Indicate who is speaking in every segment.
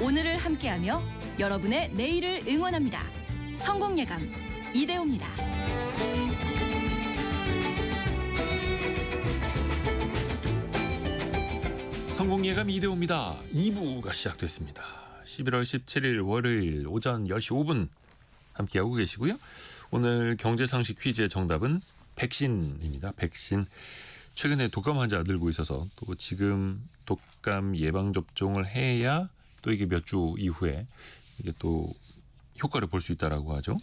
Speaker 1: 오늘을 함께하며 여러분의 내일을 응원합니다. 성공예감 이대호입니다.
Speaker 2: 성공예감 이대호입니다. 2부가 시작됐습니다. 11월 17일 월요일 오전 10시 5분 함께하고 계시고요. 오늘 경제상식 퀴즈의 정답은 백신입니다. 백신. 최근에 독감 환자 늘고 있어서 또 지금 독감 예방접종을 해야 또 이게 몇 주 이후에 이게 또 효과를 볼 수 있다라고 하죠.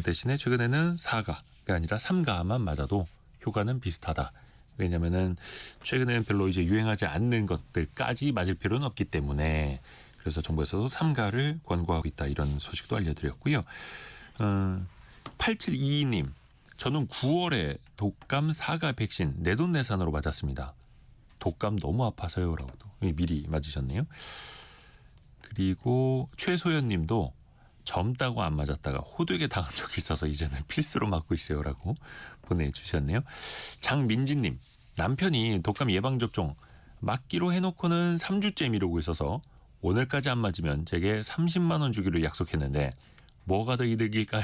Speaker 2: 대신에 최근에는 4가가 아니라 3가만 맞아도 효과는 비슷하다. 왜냐면은 최근에는 별로 이제 유행하지 않는 것들까지 맞을 필요는 없기 때문에 그래서 정부에서도 3가를 권고하고 있다 이런 소식도 알려드렸고요. 8722님 저는 9월에 독감 4가 백신 내돈내산으로 맞았습니다. 독감 너무 아파서요 라고 미리 맞으셨네요. 그리고 최소연 님도 젊다고 안 맞았다가 호되게 당한 적이 있어서 이제는 필수로 맞고 있어요 라고 보내주셨네요. 장민진 님 남편이 독감 예방접종 맞기로 해놓고는 3주째 미루고 있어서 오늘까지 안 맞으면 제게 30만 원 주기로 약속했는데 뭐가 더 이득일까요?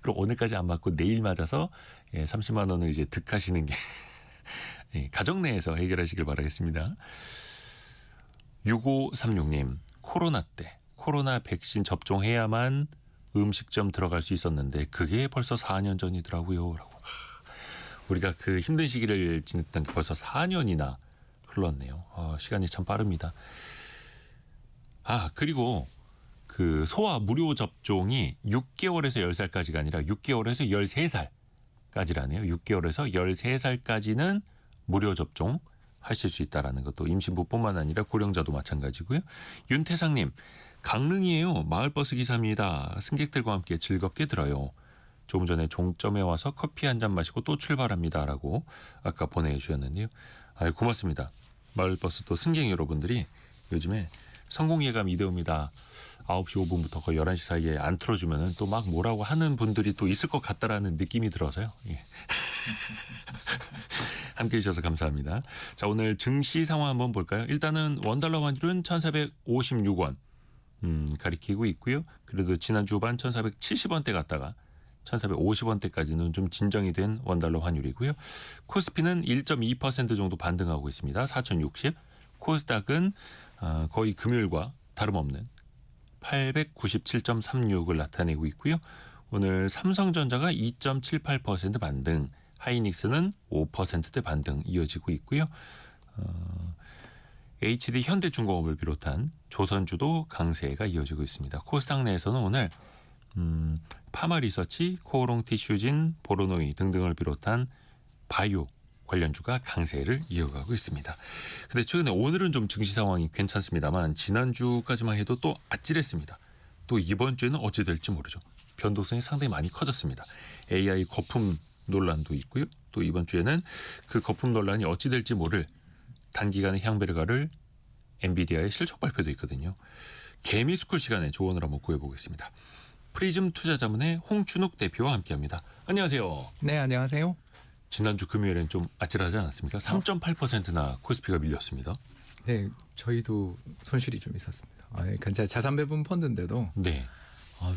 Speaker 2: 그럼 오늘까지 안 맞고 내일 맞아서 30만 원을 이제 득하시는 게 가정 내에서 해결하시길 바라겠습니다. 6536님 코로나 때 코로나 백신 접종해야만 음식점 들어갈 수 있었는데 그게 벌써 4년 전이더라고요. 라고. 우리가 그 힘든 시기를 지냈던 게 벌써 4년이나 흘렀네요. 시간이 참 빠릅니다. 그리고 그 소아 무료 접종이 6개월에서 10살까지가 아니라 6개월에서 13살까지라네요. 6개월에서 13살까지는 무료 접종 하실 수 있다라는 것도 임신부뿐만 아니라 고령자도 마찬가지고요. 윤태상님 강릉이에요. 마을버스 기사입니다. 승객들과 함께 즐겁게 들어요. 조금 전에 종점에 와서 커피 한 잔 마시고 또 출발합니다라고 아까 보내주셨는데요. 고맙습니다. 마을버스 또 승객 여러분들이 요즘에 성공예감 이대호입니다. 9시 5분부터 거의 11시 사이에 안 틀어주면 또 막 뭐라고 하는 분들이 또 있을 것 같다라는 느낌이 들어서요. 예. 함께해 주셔서 감사합니다. 자, 오늘 증시 상황 한번 볼까요? 일단은 원달러 환율은 1456원 가리키고 있고요. 그래도 지난 주반 1470원대 갔다가 1450원대까지는 좀 진정이 된 원달러 환율이고요. 코스피는 1.2% 정도 반등하고 있습니다. 4060. 코스닥은 거의 금요일과 다름없는 897.36을 나타내고 있고요. 오늘 삼성전자가 2.78% 반등, 하이닉스는 5%대 반등 이어지고 있고요. HD 현대중공업을 비롯한 조선주도 강세가 이어지고 있습니다. 코스닥 내에서는 오늘 파마리서치, 코오롱티슈진, 보로노이 등등을 비롯한 바이오 관련주가 강세를 이어가고 있습니다. 근데 최근에 오늘은 좀 증시 상황이 괜찮습니다만 지난주까지만 해도 또 아찔했습니다. 또 이번 주에는 어찌 될지 모르죠. 변동성이 상당히 많이 커졌습니다. AI 거품 논란도 있고요. 또 이번 주에는 그 거품 논란이 어찌 될지 모를 단기간의 향배를 엔비디아의 실적 발표도 있거든요. 개미스쿨 시간에 조언을 한번 구해보겠습니다. 프리즘 투자자문의 홍춘욱 대표와 함께합니다. 안녕하세요.
Speaker 3: 네, 안녕하세요.
Speaker 2: 지난주 금요일엔 좀 아찔하지 않았습니까? 3.8%나 코스피가 밀렸습니다.
Speaker 3: 네, 저희도 손실이 좀 있었습니다. 그러니까 제 자산 배분 펀드인데도
Speaker 2: 네.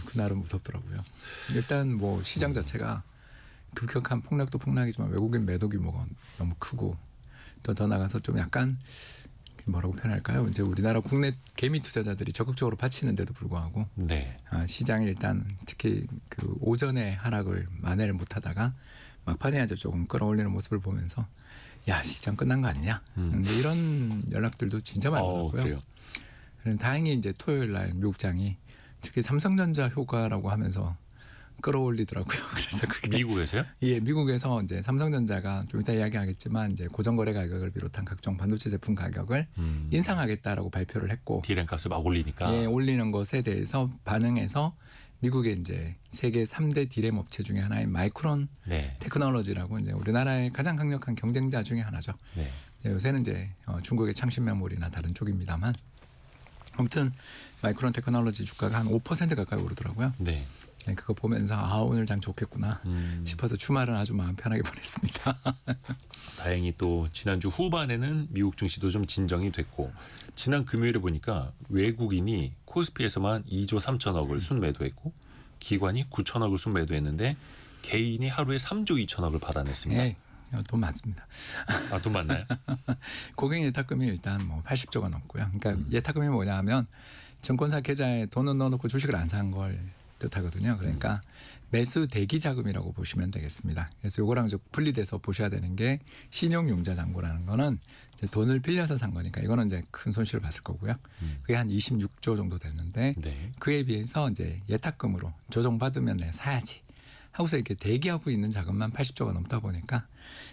Speaker 3: 그날은 무섭더라고요. 일단 뭐 시장 자체가 급격한 폭락도 폭락이지만 외국인 매도 규모가 너무 크고 또 더 나가서 좀 약간 뭐라고 표현할까요? 이제 우리나라 국내 개미 투자자들이 적극적으로 바치는데도 불구하고
Speaker 2: 네.
Speaker 3: 시장이 일단 특히 그 오전에 하락을 만회를 못하다가 막판에 아주 조금 끌어올리는 모습을 보면서 야 시장 끝난 거 아니냐 이런 연락들도 진짜 많이 오고요. 다행히 이제 토요일 날 미국장이 특히 삼성전자 효과라고 하면서 끌어올리더라고요. 그래서 그게
Speaker 2: 미국에서요?
Speaker 3: 예, 미국에서 이제 삼성전자가 좀 이따 이야기하겠지만 이제 고정거래 가격을 비롯한 각종 반도체 제품 가격을 인상하겠다라고 발표를 했고,
Speaker 2: 디램 값을 막 올리니까.
Speaker 3: 예, 올리는 것에 대해서 반응해서 미국의 이제 세계 3대 디램 업체 중에 하나인 마이크론
Speaker 2: 네.
Speaker 3: 테크놀로지라고 이제 우리나라의 가장 강력한 경쟁자 중에 하나죠.
Speaker 2: 네.
Speaker 3: 요새는 이제 중국의 창신 메모리나 다른 쪽입니다만, 아무튼 마이크론 테크놀로지 주가가 한 5% 가까이 오르더라고요.
Speaker 2: 네.
Speaker 3: 네, 그거 보면서 오늘 장 좋겠구나 싶어서 주말은 아주 마음 편하게 보냈습니다.
Speaker 2: 다행히 또 지난주 후반에는 미국 증시도 좀 진정이 됐고 지난 금요일에 보니까 외국인이 코스피에서만 2조 3천억을 순매도했고 기관이 9천억을 순매도했는데 개인이 하루에 3조 2천억을 받아냈습니다.
Speaker 3: 네, 돈 많습니다.
Speaker 2: 돈 맞나요?
Speaker 3: 고객 예탁금이 일단 뭐 80조가 넘고요. 그러니까 예탁금이 뭐냐면 증권사 계좌에 돈을 넣어놓고 주식을 안 산 걸 뜻하거든요. 그러니까 매수 대기 자금이라고 보시면 되겠습니다. 그래서 요거랑 좀 분리돼서 보셔야 되는 게 신용융자 잔고라는 거는 이제 돈을 빌려서 산 거니까 이거는 이제 큰 손실을 봤을 거고요. 그게 한 26조 정도 됐는데
Speaker 2: 네.
Speaker 3: 그에 비해서 이제 예탁금으로 조정받으면 내 사야지 하고서 이렇게 대기하고 있는 자금만 80조가 넘다 보니까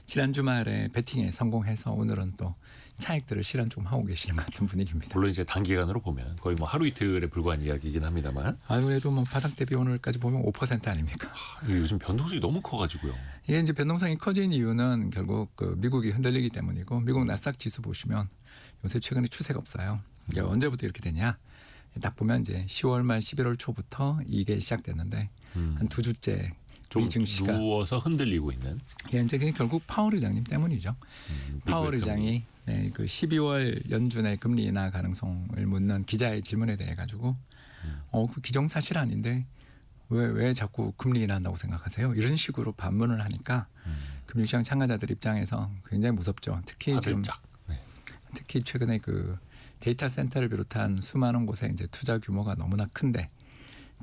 Speaker 3: 지난 주말에 베팅에 성공해서 오늘은 또 차익들을 실현 좀 하고 계시는 것 같은 분위기입니다.
Speaker 2: 물론 이제 단기간으로 보면 거의 뭐 하루 이틀에 불과한 이야기이긴 합니다만
Speaker 3: 그래도 뭐 바닥 대비 오늘까지 보면 5% 아닙니까?
Speaker 2: 요즘 변동성이 너무 커가지고요.
Speaker 3: 이게 이제 변동성이 커진 이유는 결국 그 미국이 흔들리기 때문이고 미국 나스닥 지수 보시면 요새 최근에 추세가 없어요. 이게 언제부터 이렇게 되냐? 딱 보면 이제 10월 말 11월 초부터 이게 시작됐는데 한 두 주째
Speaker 2: 좀
Speaker 3: 미증시가
Speaker 2: 누워서 흔들리고 있는.
Speaker 3: 예, 이제 그게 결국 파월 의장님 때문이죠. 파월
Speaker 2: 미국의
Speaker 3: 의장이 네, 그 12월 연준의 금리 인하 가능성을 묻는 기자의 질문에 대해 가지고 그 기정사실 아닌데 왜 자꾸 금리 인하한다고 생각하세요? 이런 식으로 반문을 하니까 금융시장 참가자들 입장에서 굉장히 무섭죠. 특히 지금
Speaker 2: 아들짝. 네.
Speaker 3: 특히 최근에 그 데이터 센터를 비롯한 수많은 곳에 이제 투자 규모가 너무나 큰데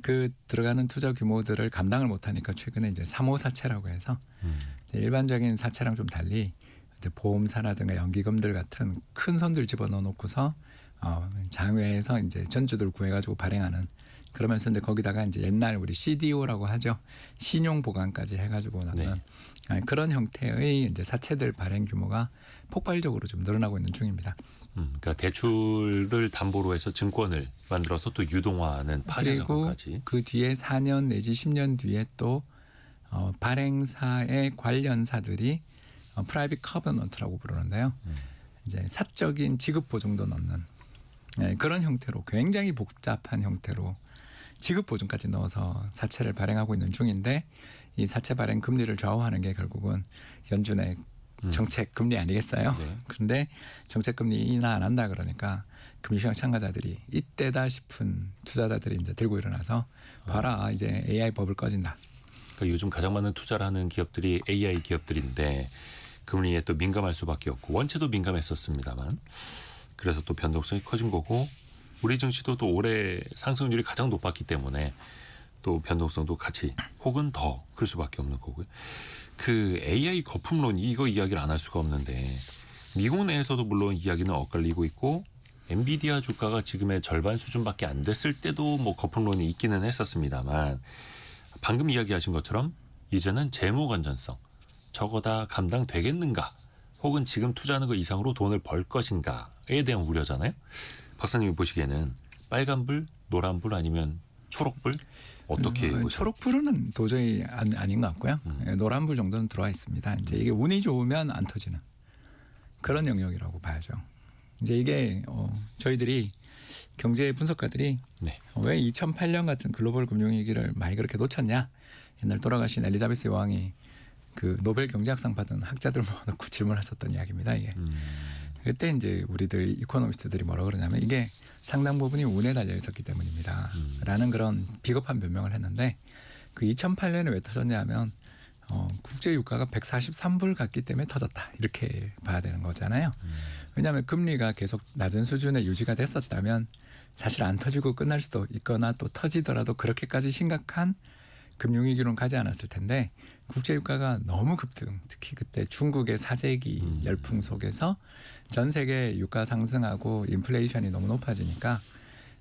Speaker 3: 그 들어가는 투자 규모들을 감당을 못하니까 최근에 이제 3호 사채라고 해서 이제 일반적인 사채랑 좀 달리 이제 보험사라든가 연기금들 같은 큰 손들 집어넣어 놓고서 장외에서 이제 전주들 구해가지고 발행하는 그러면서 이제 거기다가 이제 옛날 우리 CDO라고 하죠. 신용 보관까지 해가지고 나는 그런 형태의 이제 사채들 발행 규모가 폭발적으로 좀 늘어나고 있는 중입니다.
Speaker 2: 그러니까 대출을 담보로 해서 증권을 만들어서 또 유동화하는 파생
Speaker 3: 그리고
Speaker 2: 상품까지.
Speaker 3: 그 뒤에 4년 내지 10년 뒤에 또 발행사의 관련사들이 프라이빗 커버넌트라고 부르는데요. 이제 사적인 지급 보증도 넣는 그런 형태로 굉장히 복잡한 형태로 지급 보증까지 넣어서 사채를 발행하고 있는 중인데 이 사채 발행 금리를 좌우하는 게 결국은 연준의 정책 금리 아니겠어요?
Speaker 2: 네.
Speaker 3: 그런데 정책 금리 인하 안 한다 그러니까 금융시장 참가자들이 이때다 싶은 투자자들이 이제 들고 일어나서 봐라 이제 AI 버블 꺼진다.
Speaker 2: 그러니까 요즘 가장 많은 투자를 하는 기업들이 AI 기업들인데 금리에 또 민감할 수밖에 없고 원체도 민감했었습니다만 그래서 또 변동성이 커진 거고 우리 증시도 또 올해 상승률이 가장 높았기 때문에 또 변동성도 같이 혹은 더 클 수밖에 없는 거고요. 그 AI 거품론 이거 이야기를 안 할 수가 없는데 미국 내에서도 물론 이야기는 엇갈리고 있고 엔비디아 주가가 지금의 절반 수준밖에 안 됐을 때도 뭐 거품론이 있기는 했었습니다만 방금 이야기하신 것처럼 이제는 재무 건전성 저거 다 감당되겠는가 혹은 지금 투자하는 것 이상으로 돈을 벌 것인가에 대한 우려잖아요. 박사님이 보시기에는 빨간불, 노란불 아니면 초록불 어떻게 보세요?
Speaker 3: 초록불은 도저히 아닌 것 같고요. 노란불 정도는 들어와 있습니다. 이제 이게 운이 좋으면 안 터지는 그런 영역이라고 봐야죠. 이제 이게 저희들이 경제 분석가들이
Speaker 2: 네.
Speaker 3: 왜 2008년 같은 글로벌 금융위기를 많이 그렇게 놓쳤냐? 옛날 돌아가신 엘리자베스 여왕이 그 노벨 경제학상 받은 학자들 모아놓고 질문하셨던 이야기입니다. 이게 그때 이제 우리들 이코노미스트들이 뭐라 그러냐면 이게 상당 부분이 운에 달려 있었기 때문입니다. 라는 그런 비겁한 변명을 했는데 그 2008년에 왜 터졌냐면 국제 유가가 143불 갔기 때문에 터졌다. 이렇게 봐야 되는 거잖아요. 왜냐하면 금리가 계속 낮은 수준에 유지가 됐었다면 사실 안 터지고 끝날 수도 있거나 또 터지더라도 그렇게까지 심각한 금융위기로는 가지 않았을 텐데 국제 유가가 너무 급등, 특히 그때 중국의 사재기 열풍 속에서 전 세계 유가 상승하고 인플레이션이 너무 높아지니까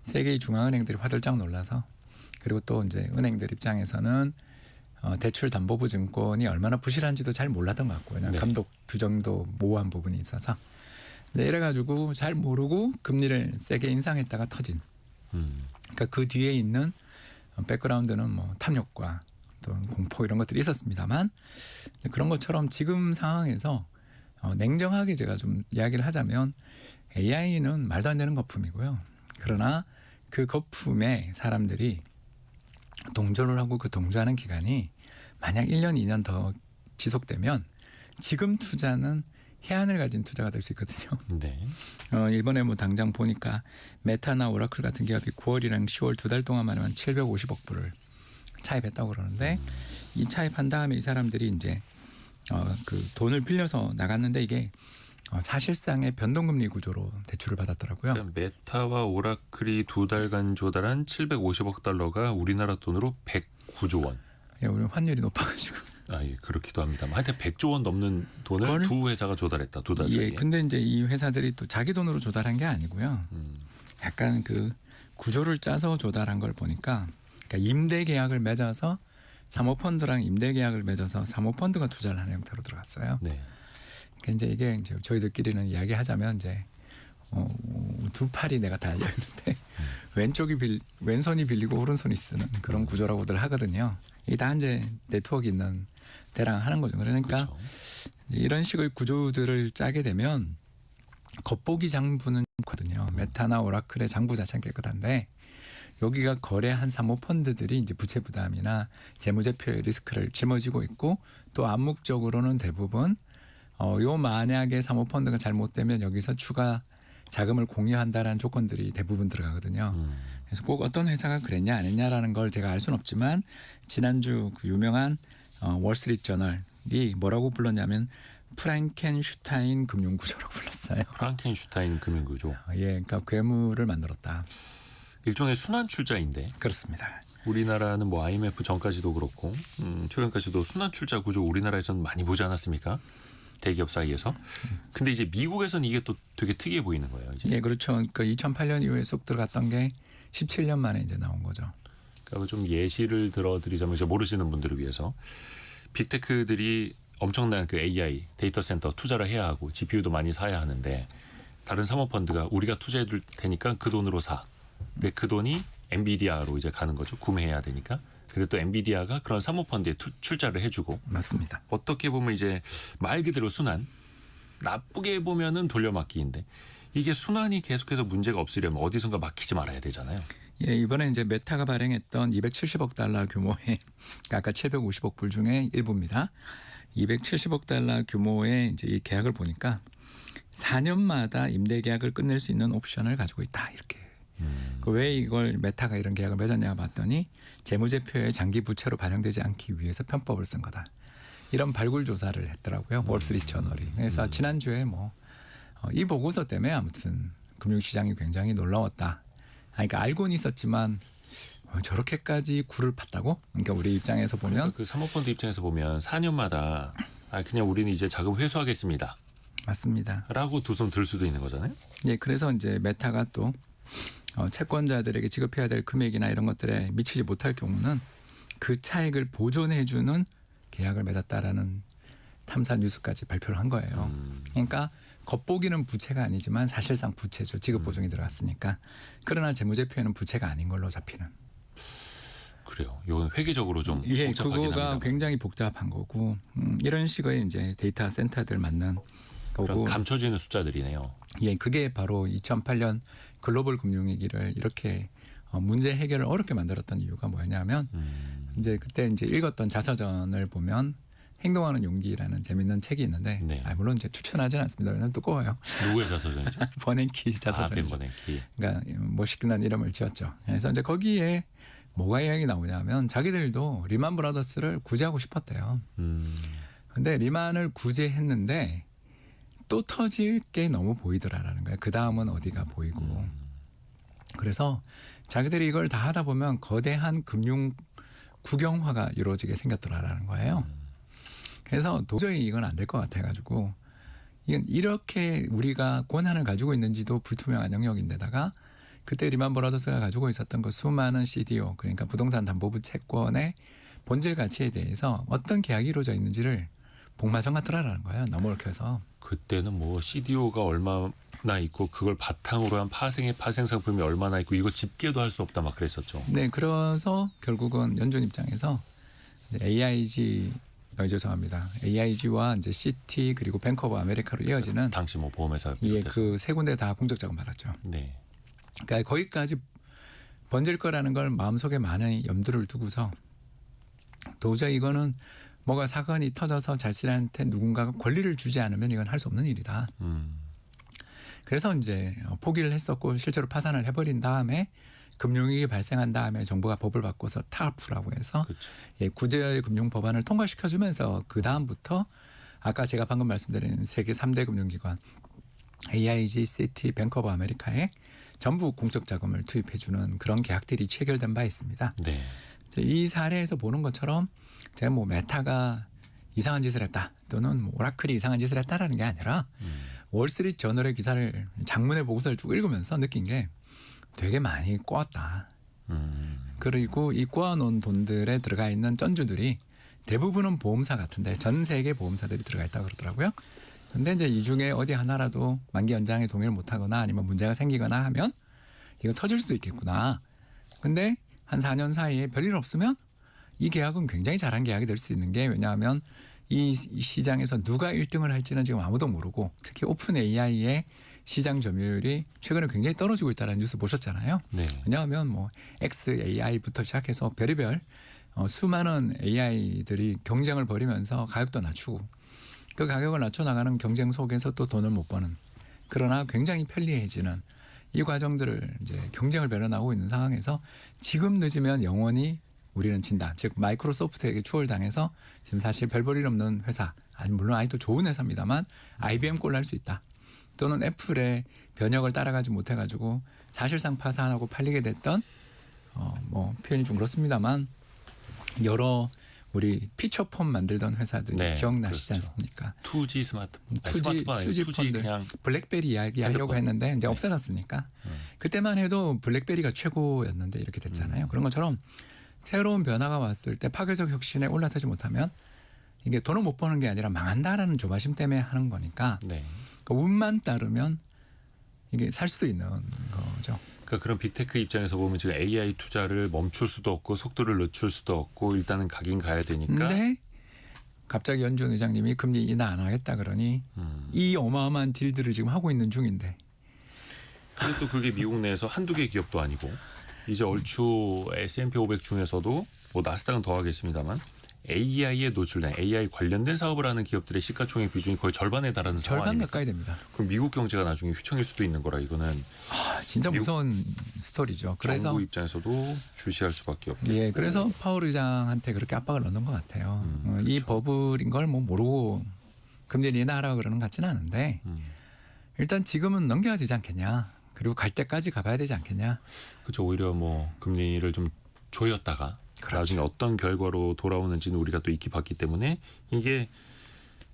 Speaker 3: 세계의 중앙은행들이 화들짝 놀라서 그리고 또 이제 은행들 입장에서는 대출 담보부 증권이 얼마나 부실한지도 잘 몰랐던 것 같고요. 그냥
Speaker 2: 네.
Speaker 3: 감독 규정도 모호한 부분이 있어서 이래가지고 잘 모르고 금리를 세게 인상했다가 터진. 그러니까 그 뒤에 있는 백그라운드는 뭐 탐욕과 또 공포 이런 것들이 있었습니다만 그런 것처럼 지금 상황에서 냉정하게 제가 좀 이야기를 하자면 AI는 말도 안 되는 거품이고요. 그러나 그 거품에 사람들이 동조를 하고 그 동조하는 기간이 만약 1년, 2년 더 지속되면 지금 투자는 해안을 가진 투자가 될 수 있거든요.
Speaker 2: 네.
Speaker 3: 이번에 뭐 당장 보니까 메타나 오라클 같은 기업이 9월이랑 10월 2달 동안만 하면 750억 불을 차입했다고 그러는데 이 차입한 다음에 이 사람들이 이제 그 돈을 빌려서 나갔는데 이게 사실상의 변동금리 구조로 대출을 받았더라고요.
Speaker 2: 그러니까 메타와 오라클이 2달간 조달한 750억 달러가 우리나라 돈으로 109조 원.
Speaker 3: 예, 우리 환율이 높아가지고.
Speaker 2: 예, 그렇기도 합니다만 하여튼 100조 원 넘는 돈을
Speaker 3: 그걸-
Speaker 2: 두 회사가 조달했다. 2달 사이에.
Speaker 3: 예, 근데 이제 이 회사들이 또 자기 돈으로 조달한 게 아니고요. 약간 그 구조를 짜서 조달한 걸 보니까 그러니까 임대 계약을 맺어서 사모펀드랑 임대 계약을 맺어서 사모펀드가 투자를 하는 형태로 들어갔어요.
Speaker 2: 네.
Speaker 3: 그러니까 이게 이제 저희들끼리는 이야기하자면 이제 두 팔이 내가 달려 있는데 왼손이 빌리고 오른손이 쓰는 그런 구조라고들 하거든요. 이게 다 이제 네트워크 있는 데랑 하는 거죠. 그러니까
Speaker 2: 그렇죠.
Speaker 3: 이런 식의 구조들을 짜게 되면 겉보기 장부는 좋거든요. 메타나 오라클의 장부 자체는 깨끗한데 여기가 거래한 사모펀드들이 이제 부채 부담이나 재무제표의 리스크를 짊어지고 있고 또 암묵적으로는 대부분 요 만약에 사모펀드가 잘못되면 여기서 추가 자금을 공유한다라는 조건들이 대부분 들어가거든요. 그래서 꼭 어떤 회사가 그랬냐 안 했냐라는 걸 제가 알 수는 없지만 지난주 그 유명한 월스트리트 저널이 뭐라고 불렀냐면 프랑켄슈타인 금융구조라고 불렀어요.
Speaker 2: 프랑켄슈타인 금융구조.
Speaker 3: 예, 그러니까 괴물을 만들었다.
Speaker 2: 일종의 순환출자인데
Speaker 3: 그렇습니다.
Speaker 2: 우리나라는 뭐 IMF 전까지도 그렇고 최근까지도 순환출자 구조 우리나라에서는 많이 보지 않았습니까? 대기업 사이에서. 근데 이제 미국에서는 이게 또 되게 특이해 보이는 거예요. 이제.
Speaker 3: 예, 그렇죠. 그 2008년 이후에 쏙 들어갔던 게 17년 만에 이제 나온 거죠.
Speaker 2: 그러니까 좀 예시를 들어드리자면 이제 모르시는 분들을 위해서 빅테크들이 엄청난 그 AI 데이터 센터 투자를 해야 하고 GPU도 많이 사야 하는데 다른 사모펀드가 우리가 투자해 줄 테니까 그 돈으로 사. 근데 그 돈이 엔비디아로 이제 가는 거죠. 구매해야 되니까. 근데 또 엔비디아가 그런 사모펀드에 출자를 해주고
Speaker 3: 맞습니다.
Speaker 2: 어떻게 보면 이제 말 그대로 순환, 나쁘게 보면은 돌려막기인데 이게 순환이 계속해서 문제가 없으려면 어디선가 막히지 말아야 되잖아요.
Speaker 3: 예, 이번에 이제 메타가 발행했던 270억 달러 규모의 그러니까 아까 750억 불 중에 일부입니다. 270억 달러 규모의 이제 이 계약을 보니까 4년마다 임대 계약을 끝낼 수 있는 옵션을 가지고 있다 이렇게. 왜 이걸 메타가 이런 계약을 맺었냐 봤더니 재무제표에 장기 부채로 반영되지 않기 위해서 편법을 쓴 거다. 이런 발굴 조사를 했더라고요. 월스트리트 저널이. 그래서 지난주에 뭐 이 보고서 때문에 아무튼 금융시장이 굉장히 놀라웠다. 그러니까 알고는 있었지만 저렇게까지 굴을 팠다고? 그러니까 우리 입장에서 보면
Speaker 2: 그 사모펀드 입장에서 보면 4년마다 그냥 우리는 이제 자금 회수하겠습니다.
Speaker 3: 맞습니다.
Speaker 2: 라고 두 손 들 수도 있는 거잖아요.
Speaker 3: 예, 그래서 이제 메타가 또 채권자들에게 지급해야 될 금액이나 이런 것들에 미치지 못할 경우는 그 차익을 보존해주는 계약을 맺었다라는 탐사 뉴스까지 발표를 한 거예요. 그러니까 겉보기는 부채가 아니지만 사실상 부채죠. 지급 보증이 들어갔으니까. 그러나 재무제표에는 부채가 아닌 걸로 잡히는.
Speaker 2: 그래요. 이건 회계적으로 좀
Speaker 3: 예,
Speaker 2: 복잡하긴
Speaker 3: 그거가
Speaker 2: 합니다.
Speaker 3: 굉장히 복잡한 거고 이런 식의 이제 데이터 센터들 맞는
Speaker 2: 그런
Speaker 3: 거고.
Speaker 2: 감춰지는 숫자들이네요.
Speaker 3: 예, 그게 바로 2008년 글로벌 금융위기를 이렇게 문제 해결을 어렵게 만들었던 이유가 뭐냐면 이제 그때 이제 읽었던 자서전을 보면 행동하는 용기라는 재밌는 책이 있는데
Speaker 2: 네.
Speaker 3: 물론 이제 추천하지는 않습니다. 왜냐하면 두꺼워요.
Speaker 2: 누구의 자서전이죠?
Speaker 3: 버냉키 자서전이죠.
Speaker 2: 벤버냉키.
Speaker 3: 그러니까 멋있는 이름을 지었죠. 그래서 이제 거기에 뭐가 이야기 나오냐면 자기들도 리만 브라더스를 구제하고 싶었대요. 근데 리만을 구제했는데 또 터질 게 너무 보이더라라는 거예요. 그 다음은 어디가 보이고. 그래서 자기들이 이걸 다 하다 보면 거대한 금융 국영화가 이루어지게 생겼더라라는 거예요. 그래서 도저히 이건 안 될 것 같아가지고 이건 이렇게 우리가 권한을 가지고 있는지도 불투명한 영역인데다가 그때 리만 브라더스가 가지고 있었던 그 수많은 CDO 그러니까 부동산 담보부 채권의 본질 가치에 대해서 어떤 계약이 이루어져 있는지를 복마성 같더라라는 거예요. 너무 얽혀서.
Speaker 2: 그때는 뭐 CDO가 얼마나 있고 그걸 바탕으로 한 파생 상품이 얼마나 있고 이거 집계도 할 수 없다 막 그랬었죠.
Speaker 3: 네, 그래서 결국은 연준 입장에서 이제 죄송합니다. AIG와 이제 CT 그리고 뱅크 오브 아메리카로 이어지는
Speaker 2: 당시 뭐 보험회사
Speaker 3: 예,
Speaker 2: 비롯해서.
Speaker 3: 그 세 군데 다 공적 자금 받았죠.
Speaker 2: 네.
Speaker 3: 그러니까 거기까지 번질 거라는 걸 마음속에 많은 염두를 두고서 도저히 이거는 뭐가 사건이 터져서 자신한테 누군가가 권리를 주지 않으면 이건 할 수 없는 일이다. 그래서 이제 포기를 했었고 실제로 파산을 해버린 다음에 금융위기 발생한 다음에 정부가 법을 바꿔서 타프라고 해서
Speaker 2: 그렇죠.
Speaker 3: 예, 구제 금융 법안을 통과시켜주면서 그 다음부터 아까 제가 방금 말씀드린 세계 3대 금융기관 AIG, 시티, 뱅크 오브 아메리카에 전부 공적 자금을 투입해주는 그런 계약들이 체결된 바 있습니다.
Speaker 2: 네.
Speaker 3: 이 사례에서 보는 것처럼 제가 뭐 메타가 이상한 짓을 했다 또는 뭐 오라클이 이상한 짓을 했다라는 게 아니라 월스트리트 저널의 기사를 장문의 보고서를 쭉 읽으면서 느낀 게 되게 많이 꼬았다. 그리고 이 꼬아놓은 돈들에 들어가 있는 전주들이 대부분은 보험사 같은데 전 세계 보험사들이 들어가 있다고 그러더라고요. 근데 이제 이 중에 어디 하나라도 만기 연장에 동의를 못하거나 아니면 문제가 생기거나 하면 이거 터질 수도 있겠구나. 근데 한 4년 사이에 별일 없으면 이 계약은 굉장히 잘한 계약이 될 수 있는 게 왜냐하면 이 시장에서 누가 1등을 할지는 지금 아무도 모르고 특히 오픈 AI의 시장 점유율이 최근에 굉장히 떨어지고 있다는 뉴스 보셨잖아요.
Speaker 2: 네.
Speaker 3: 왜냐하면 뭐 XAI부터 시작해서 별의별 수많은 AI들이 경쟁을 벌이면서 가격도 낮추고 그 가격을 낮춰 나가는 경쟁 속에서 또 돈을 못 버는 그러나 굉장히 편리해지는 이 과정들을 이제 경쟁을 벌여나가고 있는 상황에서 지금 늦으면 영원히 우리는 진다. 즉 마이크로소프트에게 추월당해서 지금 사실 별 볼 일 없는 회사 아니 물론 아직도 좋은 회사입니다만 IBM 꼴 날 수 있다. 또는 애플의 변혁을 따라가지 못해가지고 사실상 파산하고 팔리게 됐던 뭐 표현이 좀 그렇습니다만 여러 우리 피처폰 만들던 회사들이
Speaker 2: 네,
Speaker 3: 기억나시지
Speaker 2: 그렇죠.
Speaker 3: 않습니까?
Speaker 2: 2G 스마트폰,
Speaker 3: 투지
Speaker 2: 2G
Speaker 3: 펀드
Speaker 2: 그냥
Speaker 3: 블랙베리 이야기하려고
Speaker 2: 핸드폰.
Speaker 3: 했는데 이제 없어졌으니까 그때만 해도 블랙베리가 최고였는데 이렇게 됐잖아요. 그런 것처럼 새로운 변화가 왔을 때 파괴적 혁신에 올라타지 못하면 이게 돈을 못 버는 게 아니라 망한다라는 조바심 때문에 하는 거니까
Speaker 2: 네.
Speaker 3: 그 운만 따르면 이게 살 수도 있는 거죠.
Speaker 2: 그러니까 그런 빅테크 입장에서 보면 지금 AI 투자를 멈출 수도 없고 속도를 늦출 수도 없고 일단은 가긴 가야 되니까.
Speaker 3: 근데 갑자기 연준 의장님이 금리 인하 안 하겠다 그러니 이 어마어마한 딜들을 지금 하고 있는 중인데
Speaker 2: 근데 또 그게 미국 내에서 한두 개 기업도 아니고 이제 얼추 S&P 500 중에서도 뭐 나스닥은 더하겠습니다만 AI에 노출된 AI 관련된 사업을 하는 기업들의 시가총액 비중이 거의 절반에 달하는 상황
Speaker 3: 절반
Speaker 2: 아닙니까?
Speaker 3: 가까이 됩니다.
Speaker 2: 그럼 미국 경제가 나중에 휘청일 수도 있는 거라 이거는
Speaker 3: 진짜
Speaker 2: 미국
Speaker 3: 무서운 스토리죠. 그래서
Speaker 2: 정부 입장에서도 주시할 수밖에 없겠고.
Speaker 3: 예, 그래서 파월 의장한테 그렇게 압박을 넣는 것 같아요. 이
Speaker 2: 그렇죠.
Speaker 3: 버블인 걸 뭐 모르고 금리를 인하하라고 그러는 것 같지는 않은데 일단 지금은 넘겨야 되지 않겠냐. 그리고 갈 때까지 가봐야 되지 않겠냐.
Speaker 2: 그렇죠. 오히려 뭐 금리를 좀 조였다가
Speaker 3: 그렇죠.
Speaker 2: 나중에 어떤 결과로 돌아오는지는 우리가 또 익히 봤기 때문에 이게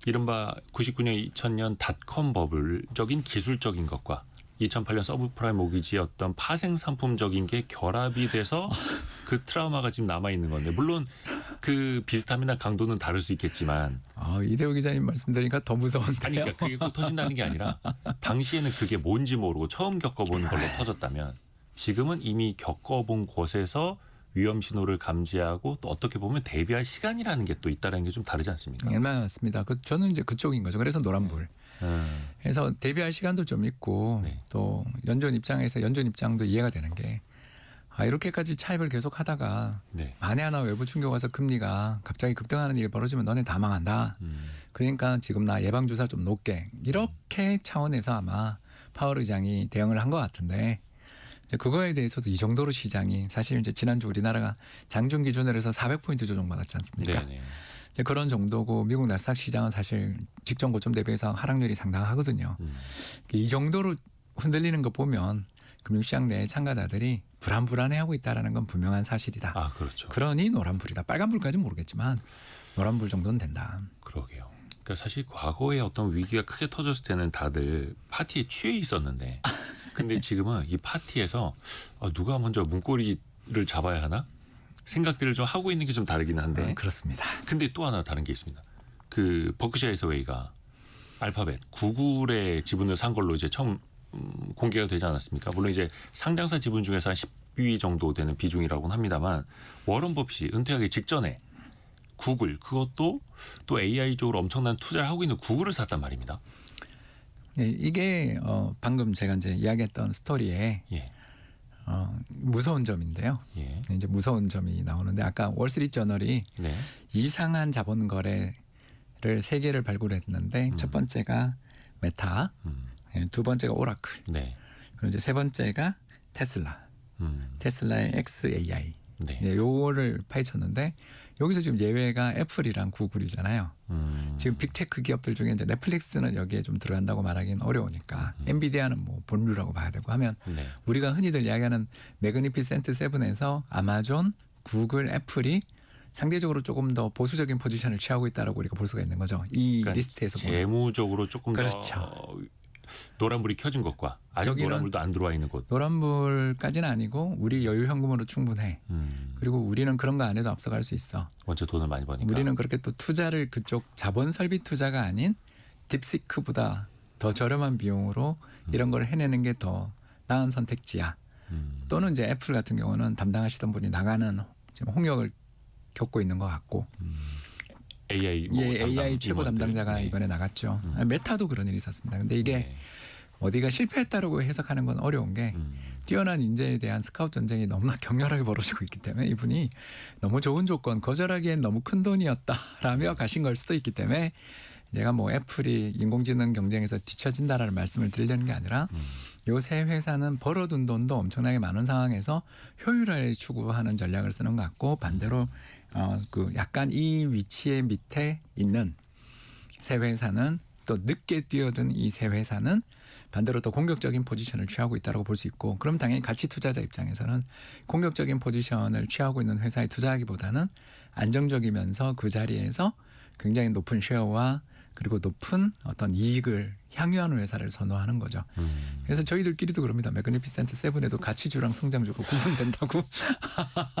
Speaker 2: 이른바 99년 2000년 닷컴 버블적인 기술적인 것과 2008년 서브프라임 모기지의 어떤 파생 상품적인 게 결합이 돼서 그 트라우마가 지금 남아 있는 건데 물론 그 비슷함이나 강도는 다를 수 있겠지만
Speaker 3: 이대호 기자님 말씀드리니까 더 무서운데요.
Speaker 2: 아니 그러니까 그게 꼭 터진다는 게 아니라 당시에는 그게 뭔지 모르고 처음 겪어본 걸로 터졌다면 지금은 이미 겪어본 곳에서 위험 신호를 감지하고 또 어떻게 보면 대비할 시간이라는 게 또 있다는 게 좀 다르지 않습니까?
Speaker 3: 네, 맞습니다. 저는 이제 그쪽인 거죠. 그래서 노란불. 그래서 대비할 시간도 좀 있고
Speaker 2: 네.
Speaker 3: 또 연준 입장도 이해가 되는 게 이렇게까지 차입을 계속 하다가
Speaker 2: 네.
Speaker 3: 만에 하나 외부 충격 와서 금리가 갑자기 급등하는 일이 벌어지면 너네 다 망한다. 그러니까 지금 나 예방주사 좀 놓게. 이렇게 차원에서 아마 파월 의장이 대응을 한 것 같은데 그거에 대해서도 이 정도로 시장이 사실 이제 지난주 우리나라가 장중 기준으로 해서 400포인트 조정받았지 않습니까?
Speaker 2: 네네.
Speaker 3: 이제 그런 정도고 미국 나스닥 시장은 사실 직전 고점 대비해서 하락률이 상당하거든요. 이 정도로 흔들리는 거 보면 금융시장 내 참가자들이 불안해하고 있다는 건 분명한 사실이다.
Speaker 2: 아 그렇죠.
Speaker 3: 그러니 노란불이다. 빨간불까지는 모르겠지만 노란불 정도는 된다.
Speaker 2: 그러게요. 그러니까 사실 과거에 어떤 위기가 크게 터졌을 때는 다들 파티에 취해 있었는데 근데 지금은 이 파티에서 누가 먼저 문고리를 잡아야 하나 생각들을 좀 하고 있는 게 좀 다르긴 한데
Speaker 3: 그렇습니다.
Speaker 2: 근데 또 하나 다른 게 있습니다. 그 버크셔 해서웨이가 알파벳 구글의 지분을 산 걸로 이제 처음 공개가 되지 않았습니까? 물론 이제 상장사 지분 중에서 한 10위 정도 되는 비중이라고는 합니다만 워런 버핏이 은퇴하기 직전에 구글 그것도 또 AI 쪽으로 엄청난 투자를 하고 있는 구글을 샀단 말입니다.
Speaker 3: 예, 이게 방금 제가 이제 이야기했던 스토리에
Speaker 2: 예.
Speaker 3: 무서운 점인데요.
Speaker 2: 예.
Speaker 3: 이제 무서운 점이 나오는데 아까 월스트리트저널이
Speaker 2: 네.
Speaker 3: 이상한 자본 거래를 세 개를 발굴했는데 첫 번째가 메타, 두 번째가 오라클,
Speaker 2: 네.
Speaker 3: 그리고 이제 세 번째가 테슬라. 테슬라의 XAI.
Speaker 2: 네.
Speaker 3: 요거를 파헤쳤는데 여기서 지금 예외가 애플이랑 구글이잖아요. 지금 빅테크 기업들 중에 이제 넷플릭스는 여기에 좀 들어간다고 말하기는 어려우니까 엔비디아는 뭐 본류라고 봐야 되고 하면
Speaker 2: 네.
Speaker 3: 우리가 흔히들 이야기하는 매그니피센트 세븐에서 아마존, 구글, 애플이 상대적으로 조금 더 보수적인 포지션을 취하고 있다라고 우리가 볼 수가 있는 거죠. 이
Speaker 2: 그러니까
Speaker 3: 리스트에서 보면.
Speaker 2: 재무적으로 조금
Speaker 3: 그렇죠.
Speaker 2: 더 노란불이 켜진 것과 아직
Speaker 3: 여기는
Speaker 2: 노란불도 안 들어와 있는 곳.
Speaker 3: 노란불까지는 아니고 우리 여유 현금으로 충분해. 그리고 우리는 그런 거 안 해도 앞서갈 수 있어.
Speaker 2: 먼저 돈을 많이 버니까.
Speaker 3: 우리는 그렇게 또 투자를 그쪽 자본 설비 투자가 아닌 딥시크보다 더 저렴한 비용으로 이런 걸 해내는 게 더 나은 선택지야. 또는 이제 애플 같은 경우는 담당하시던 분이 나가는 지금 홍역을 겪고 있는 것 같고.
Speaker 2: AI 뭐
Speaker 3: 예, AI 최고
Speaker 2: 임원들.
Speaker 3: 담당자가
Speaker 2: 네.
Speaker 3: 이번에 나갔죠. 메타도 그런 일이 있었습니다. 근데 이게
Speaker 2: 네.
Speaker 3: 어디가 실패했다라고 해석하는 건 어려운 게 뛰어난 인재에 대한 스카우트 전쟁이 너무나 격렬하게 벌어지고 있기 때문에 이분이 너무 좋은 조건 거절하기엔 너무 큰 돈이었다라며 가신 걸 수도 있기 때문에 제가 뭐 애플이 인공지능 경쟁에서 뒤처진다라는 말씀을 드리려는 게 아니라 요 세 회사는 벌어둔 돈도 엄청나게 많은 상황에서 효율화를 추구하는 전략을 쓰는 것 같고 반대로 그 약간 이 위치의 밑에 있는 세 회사는 또 늦게 뛰어든 이 세 회사는 반대로 더 공격적인 포지션을 취하고 있다고 볼 수 있고 그럼 당연히 가치 투자자 입장에서는 공격적인 포지션을 취하고 있는 회사에 투자하기보다는 안정적이면서 그 자리에서 굉장히 높은 쉐어와 그리고 높은 어떤 이익을 향유하는 회사를 선호하는 거죠. 그래서 저희들끼리도 그럽니다. 매그니피센트 세븐에도 가치주랑 성장주가 구분된다고.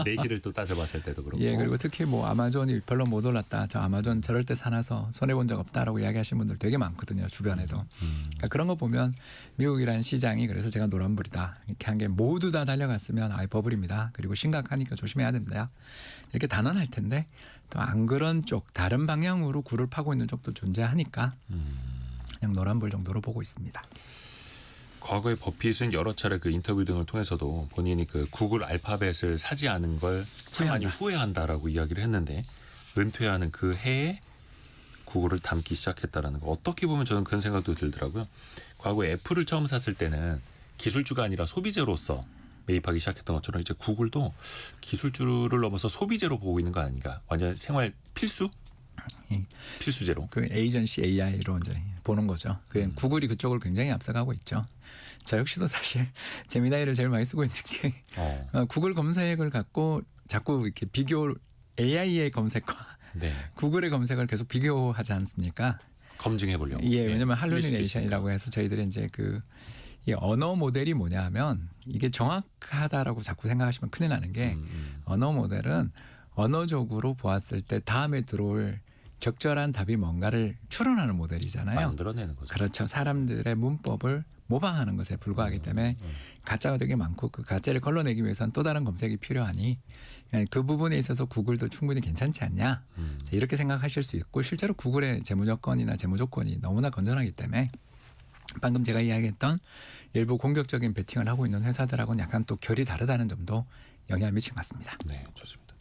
Speaker 2: 내실을 또 따져봤을 때도 그렇고.
Speaker 3: 예, 그리고 특히 뭐 아마존이 별로 못 올랐다. 저 아마존 저럴 때 사놔서 손해 본 적 없다라고 이야기하시는 분들 되게 많거든요. 주변에도. 그러니까 그런 거 보면 미국이라는 시장이 그래서 제가 노란불이다 이렇게 한 게 모두 다 달려갔으면 아예 버블입니다. 그리고 심각하니까 조심해야 됩니다. 이렇게 단언할 텐데 또 안 그런 쪽 다른 방향으로 굴을 파고 있는 쪽도 존재하니까 그냥 노란불 정도로 보고 있습니다.
Speaker 2: 과거에 버핏은 여러 차례 그 인터뷰 등을 통해서도 본인이 그 구글 알파벳을 사지 않은 걸 참 많이 후회한다라고 이야기를 했는데 은퇴하는 그 해에 구글을 담기 시작했다라는 거 어떻게 보면 저는 그런 생각도 들더라고요. 과거에 애플을 처음 샀을 때는 기술주가 아니라 소비재로서 매입하기 시작했던 것처럼 이제 구글도 기술주를 넘어서 소비재로 보고 있는 거 아닌가? 완전 생활 필수? 필수제로.
Speaker 3: 그 에이전시 AI로 이제 보는 거죠. 그 구글이 그쪽을 굉장히 앞서가고 있죠. 저 역시도 사실 제미나이를 제일 많이 쓰고 있는 게 구글 검색을 갖고 자꾸 이렇게 비교 AI의 검색과
Speaker 2: 네.
Speaker 3: 구글의 검색을 계속 비교하지 않습니까?
Speaker 2: 검증해 보려고.
Speaker 3: 예, 왜냐하면
Speaker 2: 네.
Speaker 3: 할루미네이션이라고 해서 저희들이 이제 이 언어 모델이 뭐냐면 이게 정확하다라고 자꾸 생각하시면 큰일 나는 게 언어 모델은 언어적으로 보았을 때 다음에 들어올 적절한 답이 뭔가를 추론하는 모델이잖아요.
Speaker 2: 만들어내는 거죠.
Speaker 3: 그렇죠. 사람들의 문법을 모방하는 것에 불과하기 때문에 가짜가 되게 많고 그 가짜를 걸러내기 위해서는 또 다른 검색이 필요하니 그 부분에 있어서 구글도 충분히 괜찮지 않냐. 자, 이렇게 생각하실 수 있고 실제로 구글의 재무조건이나 재무조건이 너무나 건전하기 때문에 방금 제가 이야기했던 일부 공격적인 베팅을 하고 있는 회사들하고는 약간 또 결이 다르다는 점도 영향을 미친 것 같습니다.
Speaker 2: 네, 좋습니다.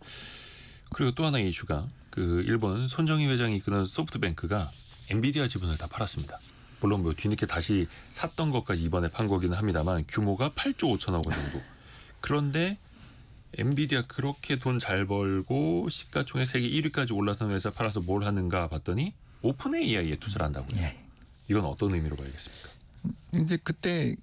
Speaker 2: 그리고 또 하나의 이슈가 그 일본 손정희 회장이 이끄는 소프트뱅크가 엔비디아 지분을 다 팔았습니다. 물론 뭐 뒤늦게 다시 샀던 것까지 이번에 판 거기는 합니다만 규모가 8조 5천억 원 정도. 그런데 엔비디아 그렇게 돈 잘 벌고 시가총액 세계 1위까지 올라선 회사 팔아서 뭘 하는가 봤더니 오픈 AI에 투자를 한다고요.
Speaker 3: 예.
Speaker 2: 이건 어떤 의미로 봐야겠습니까?
Speaker 3: 이제 그때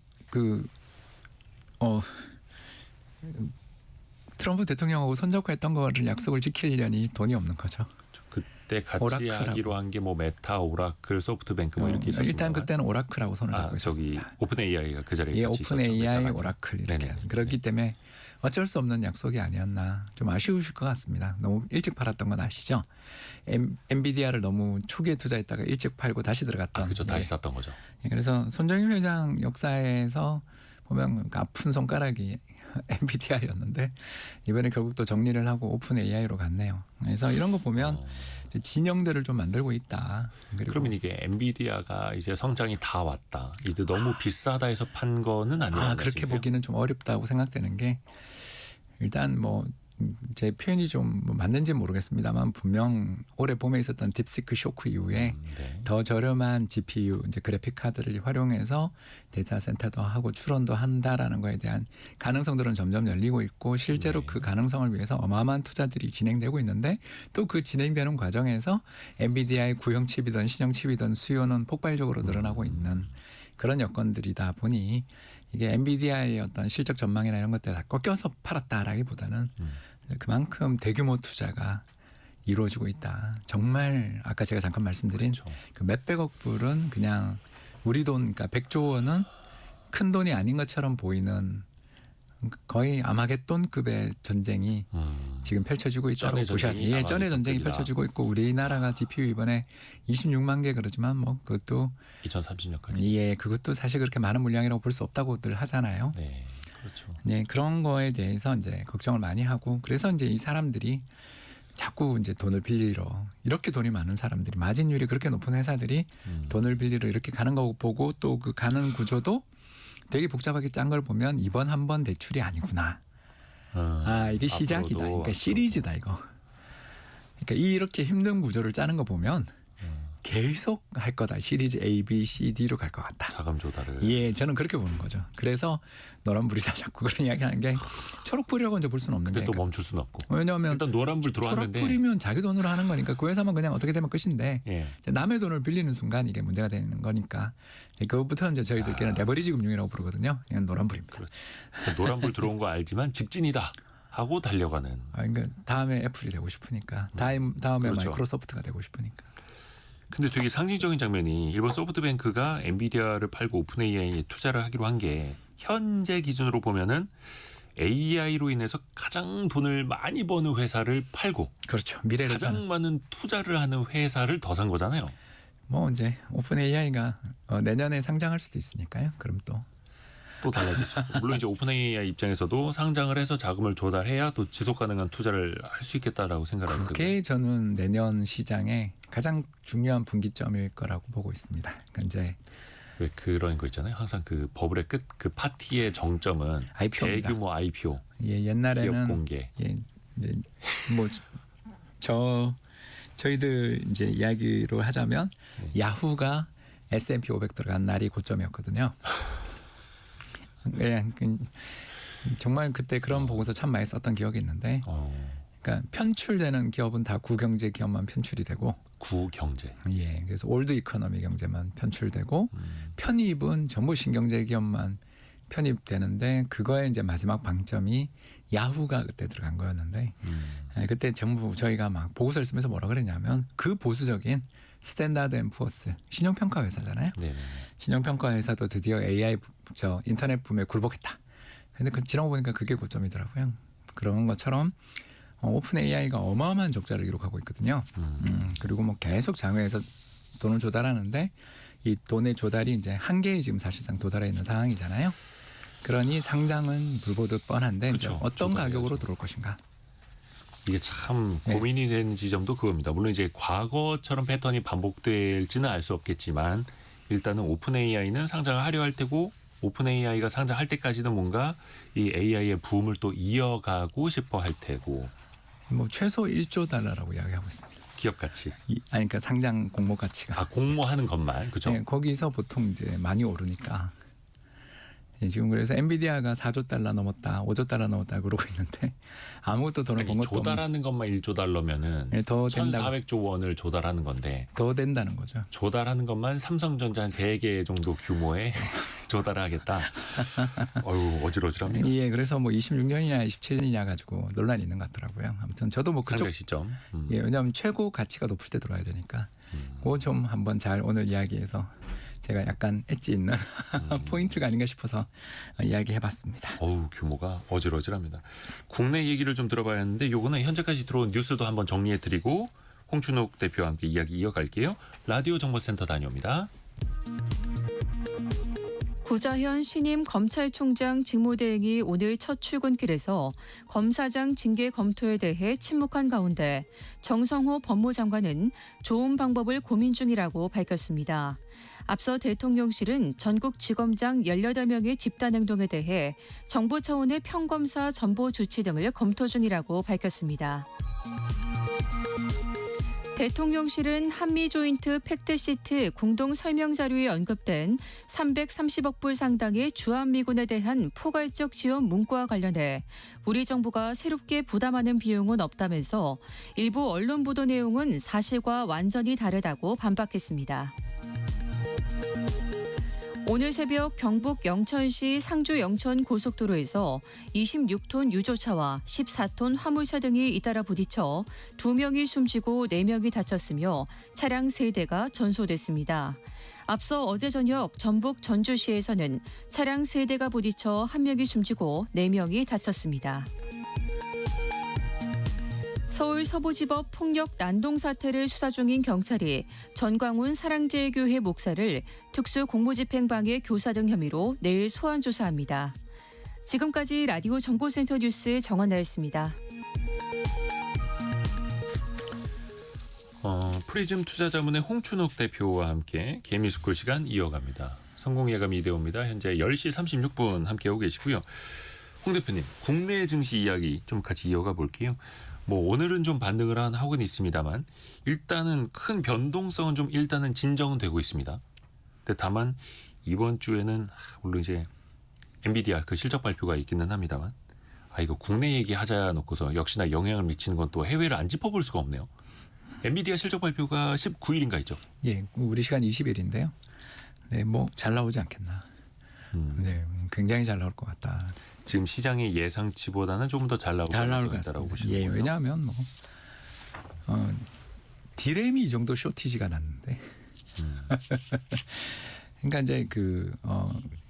Speaker 3: 트럼프 대통령하고 손잡고했던 거를 약속을 지키려니 돈이 없는 거죠.
Speaker 2: 그때 같이
Speaker 3: 오라클하고.
Speaker 2: 하기로 한 게 뭐 메타, 오라클, 소프트뱅크 뭐 이렇게 있었습니다.
Speaker 3: 일단 그때는 오라클하고 손을 잡고
Speaker 2: 저기
Speaker 3: 있었습니다.
Speaker 2: 오픈 AI가 그 자리에
Speaker 3: 예,
Speaker 2: 같이
Speaker 3: 오픈
Speaker 2: 있었죠.
Speaker 3: AI,
Speaker 2: 메타가.
Speaker 3: 오라클 이렇게
Speaker 2: 네네.
Speaker 3: 해서 그렇기 때문에 어쩔 수 없는 약속이 아니었나 좀 아쉬우실 것 같습니다. 너무 일찍 팔았던 건 아시죠? 엔비디아를 너무 초기에 투자했다가 일찍 팔고 다시 들어갔던.
Speaker 2: 그렇죠. 다시 샀던 거죠.
Speaker 3: 예, 그래서 손정희 회장 역사에서 보면 아픈 손가락이 엔비디아였는데 이번에 결국 또 정리를 하고 오픈 AI로 갔네요. 그래서 이런 거 보면 이제 진영들을 좀 만들고 있다. 그리고
Speaker 2: 그러면 이게 엔비디아가 이제 성장이 다 왔다. 이제 너무 비싸다 해서 판 거는 아니라는
Speaker 3: 그렇게
Speaker 2: 말씀이세요?
Speaker 3: 보기는 좀 어렵다고 생각되는 게 일단 뭐 제 표현이 좀뭐 맞는지 모르겠습니다만 분명 올해 봄에 있었던 딥시크 쇼크 이후에
Speaker 2: 네.
Speaker 3: 더 저렴한 GPU 이제 그래픽 카드를 활용해서 데이터 센터도 하고 추론도 한다라는 거에 대한 가능성들은 점점 열리고 있고 실제로
Speaker 2: 네.
Speaker 3: 그 가능성을 위해서 어마어마한 투자들이 진행되고 있는데 또 그 진행되는 과정에서 엔비디아의 구형 칩이든 신형 칩이든 수요는 폭발적으로 늘어나고 있는 그런 여건들이다 보니 이게 엔비디아의 어떤 실적 전망이나 이런 것들 다 꺾여서 팔았다라기보다는 그만큼 대규모 투자가 이루어지고 있다. 정말 아까 제가 잠깐 말씀드린
Speaker 2: 그렇죠.
Speaker 3: 그 몇백억 불은 그냥 우리 돈, 그러니까 100조 원은 큰 돈이 아닌 것처럼 보이는 거의 아마겟돈급의 전쟁이 지금 펼쳐지고 있다고
Speaker 2: 쩐의
Speaker 3: 보셔야
Speaker 2: 전쟁이
Speaker 3: 돼요. 예, 쩐의 전쟁이
Speaker 2: 아마겟돈급이다.
Speaker 3: 펼쳐지고 있고 우리나라가 GPU 이번에 26만 개 그러지만 뭐 그것도
Speaker 2: 2030년까지.
Speaker 3: 예, 그것도 사실 그렇게 많은 물량이라고 볼 수 없다고들 하잖아요.
Speaker 2: 네, 그렇죠.
Speaker 3: 네, 그런 거에 대해서 이제 걱정을 많이 하고 그래서 이제 이 사람들이 자꾸 이제 돈을 빌리러 이렇게 돈이 많은 사람들이 마진율이 그렇게 높은 회사들이 돈을 빌리러 이렇게 가는 거 보고 또 그 가는 구조도 되게 복잡하게 짠 걸 보면 이번 한 번 대출이 아니구나. 이게 시작이다.
Speaker 2: 앞으로도,
Speaker 3: 그러니까 시리즈다 이거. 그러니까 이렇게 힘든 구조를 짜는 거 보면 계속 할 거다. 시리즈 A, B, C, D로 갈 것 같다.
Speaker 2: 자금 조달을.
Speaker 3: 예, 저는 그렇게 보는 거죠. 그래서 노란불이다 자꾸 그런 이야기하는 게 초록불이라고 이제 볼 수는 없는
Speaker 2: 근데
Speaker 3: 게
Speaker 2: 또 멈출 수는 없고.
Speaker 3: 왜냐하면
Speaker 2: 일단 노란불 들어왔는데.
Speaker 3: 초록불이면 자기 돈으로 하는 거니까 그 회사만 그냥 어떻게 되면 끝인데
Speaker 2: 예.
Speaker 3: 이제 남의 돈을 빌리는 순간 이게 문제가 되는 거니까 그것부터 이제 저희들끼리는 레버리지 금융이라고 부르거든요. 그냥 노란불입니다.
Speaker 2: 노란불 들어온 거 알지만 직진이다 하고 달려가는.
Speaker 3: 그러니까 다음에 애플이 되고 싶으니까 다음에
Speaker 2: 그렇죠.
Speaker 3: 마이크로소프트가 되고 싶으니까.
Speaker 2: 근데 되게 상징적인 장면이 일본 소프트뱅크가 엔비디아를 팔고 오픈 AI에 투자를 하기로 한 게 현재 기준으로 보면은 AI로 인해서 가장 돈을 많이 버는 회사를 팔고
Speaker 3: 그렇죠. 미래를
Speaker 2: 가장
Speaker 3: 사는.
Speaker 2: 많은 투자를 하는 회사를 더 산 거잖아요.
Speaker 3: 뭐 이제 오픈 AI가 내년에 상장할 수도 있으니까요. 그럼
Speaker 2: 또 달라질 수 있고. 물론 이제 오픈 AI 입장에서도 상장을 해서 자금을 조달해야 또 지속 가능한 투자를 할 수 있겠다라고 생각을 하거든요.
Speaker 3: 그게 저는 내년 시장의 가장 중요한 분기점일 거라고 보고 있습니다. 그러니까 이제
Speaker 2: 왜 그런 거 있잖아요. 항상 그 버블의 끝, 그 파티의 정점은
Speaker 3: IPO입니다.
Speaker 2: 대규모 IPO,
Speaker 3: 예,
Speaker 2: 기업
Speaker 3: 옛날에는
Speaker 2: 공개.
Speaker 3: 예, 이제 뭐 저희들 이제 이야기로 하자면 야후가 S&P 500 들어간 날이 고점이었거든요. 예, 정말 그때 그런 보고서 참 많이 썼던 기억이 있는데, 그러니까 편출되는 기업은 다 구경제 기업만 편출이 되고,
Speaker 2: 구경제.
Speaker 3: 예, 그래서 올드 이코노미 경제만 편출되고, 편입은 전부 신경제 기업만 편입되는데 그거의 이제 마지막 방점이 야후가 그때 들어간 거였는데 그때 정부 저희가 막 보고서를 쓰면서 뭐라 그랬냐면 그 보수적인 스탠다드 앤 푸어스 신용평가 회사잖아요.
Speaker 2: 네네.
Speaker 3: 신용평가 회사도 드디어 AI 인터넷 붐에 굴복했다. 근데 지나고 보니까 그게 고점이더라고요. 그런 것처럼 오픈 AI가 어마어마한 적자를 기록하고 있거든요. 그리고 뭐 계속 장외에서 돈을 조달하는데 이 돈의 조달이 이제 한계에 지금 사실상 도달해 있는 상황이잖아요. 그러니 상장은 불보듯 뻔한데 이제
Speaker 2: 그렇죠.
Speaker 3: 어떤
Speaker 2: 조달해야죠.
Speaker 3: 가격으로 들어올 것인가.
Speaker 2: 이게 참
Speaker 3: 네.
Speaker 2: 고민이 되는 지점도 그겁니다. 물론 이제 과거처럼 패턴이 반복될지는 알 수 없겠지만 일단은 오픈 AI는 상장을 하려 할 테고 오픈 AI가 상장할 때까지는 뭔가 이 AI의 붐을 또 이어가고 싶어 할 테고
Speaker 3: 뭐 최소 1조 달러라고 이야기하고 있습니다.
Speaker 2: 기업 가치.
Speaker 3: 그러니까 상장 공모 가치가.
Speaker 2: 공모하는 것만 그렇죠.
Speaker 3: 네, 거기서 보통 이제 많이 오르니까. 지금 그래서 엔비디아가 4조 달러 넘었다, 5조 달러 넘었다 그러고 있는데 아무것도 돈을 번
Speaker 2: 아니,
Speaker 3: 것도 없는.
Speaker 2: 조달하는 것만 1조 달러면은
Speaker 3: 네, 더 된다고.
Speaker 2: 1,400조 원을 조달하는 건데
Speaker 3: 더 된다는 거죠.
Speaker 2: 조달하는 것만 삼성전자 한 3개 정도 규모의 조달하겠다. 어휴 어질어질합니다.
Speaker 3: 예, 그래서 뭐 26년이냐 27년이냐 가지고 논란이 있는 것 같더라고요. 아무튼 저도 뭐 그쪽
Speaker 2: 상장 시점.
Speaker 3: 예, 왜냐하면 최고 가치가 높을 때 들어야 되니까 그거 좀 한번 잘 오늘 이야기해서 제가 약간 엣지 있는 포인트가 아닌가 싶어서 이야기해봤습니다.
Speaker 2: 어우 규모가 어질어질합니다. 국내 얘기를 좀 들어봐야 하는데 요거는 현재까지 들어온 뉴스도 한번 정리해드리고 홍춘욱 대표와 함께 이야기 이어갈게요. 라디오 정보센터 다녀옵니다.
Speaker 4: 구자현 신임 검찰총장 직무대행이 오늘 첫 출근길에서 검사장 징계 검토에 대해 침묵한 가운데 정성호 법무장관은 좋은 방법을 고민 중이라고 밝혔습니다. 앞서 대통령실은 전국지검장 18명의 집단행동에 대해 정부 차원의 평검사 전보 조치 등을 검토 중이라고 밝혔습니다. 대통령실은 한미 조인트 팩트시트 공동 설명 자료에 언급된 330억 불 상당의 주한미군에 대한 포괄적 지원 문구와 관련해 우리 정부가 새롭게 부담하는 비용은 없다면서 일부 언론 보도 내용은 사실과 완전히 다르다고 반박했습니다. 오늘 새벽 경북 영천시 상주 영천 고속도로에서 26톤 유조차와 14톤 화물차 등이 잇따라 부딪혀 2명이 숨지고 4명이 다쳤으며 차량 3대가 전소됐습니다. 앞서 어제 저녁 전북 전주시에서는 차량 3대가 부딪혀 1명이 숨지고 4명이 다쳤습니다. 서울 서부지법 폭력 난동 사태를 수사 중인 경찰이 전광훈 사랑제일교회 목사를 특수 공무집행방해 교사 등 혐의로 내일 소환 조사합니다. 지금까지 라디오 정보센터 뉴스 정원나였습니다.
Speaker 2: 프리즘 투자자문의 홍춘옥 대표와 함께 개미스쿨 시간 이어갑니다. 성공예감 이대호입니다. 현재 10시 36분 함께하고 계시고요. 홍 대표님, 국내 증시 이야기 좀 같이 이어가 볼게요. 오늘은 좀 반등을 하고는 있습니다만 일단은 큰 변동성은 좀 일단은 진정은 되고 있습니다. 근데 다만 이번 주에는 물론 이제 엔비디아 그 실적 발표가 있기는 합니다만 이거 국내 얘기하자 놓고서 역시나 영향을 미치는 건 또 해외를 안 짚어볼 수가 없네요. 엔비디아 실적 발표가 19일인가 있죠?
Speaker 3: 예, 우리 시간 20일인데요. 네, 잘 나오지 않겠나. 네, 굉장히 잘 나올 것 같다.
Speaker 2: 지금 시장의 예상치보다는 조금 더 잘 나올 것 같다라고 보시는 거예요.
Speaker 3: 예, 왜냐하면 디램이 이 정도 쇼티지가 났는데, 그러니까 이제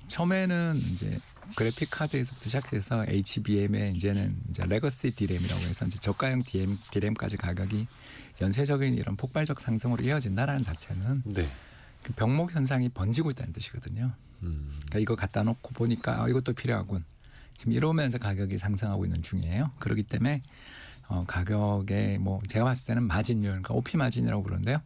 Speaker 3: 처음에는 이제 그래픽 카드에서부터 시작해서 HBM에 이제는 이제 레거시 디램이라고 해서 이제 저가형 디램까지 가격이 연쇄적인 이런 폭발적 상승으로 이어진다라는 자체는
Speaker 2: 네.
Speaker 3: 그 병목 현상이 번지고 있다는 뜻이거든요. 그러니까 이거 갖다 놓고 보니까 이것도 필요하군. 지금 이러면서 가격이 상승하고 있는 중이에요. 그렇기 때문에 가격에 제가 봤을 때는 마진율, 그러니까 OP 마진이라고 부르는데요.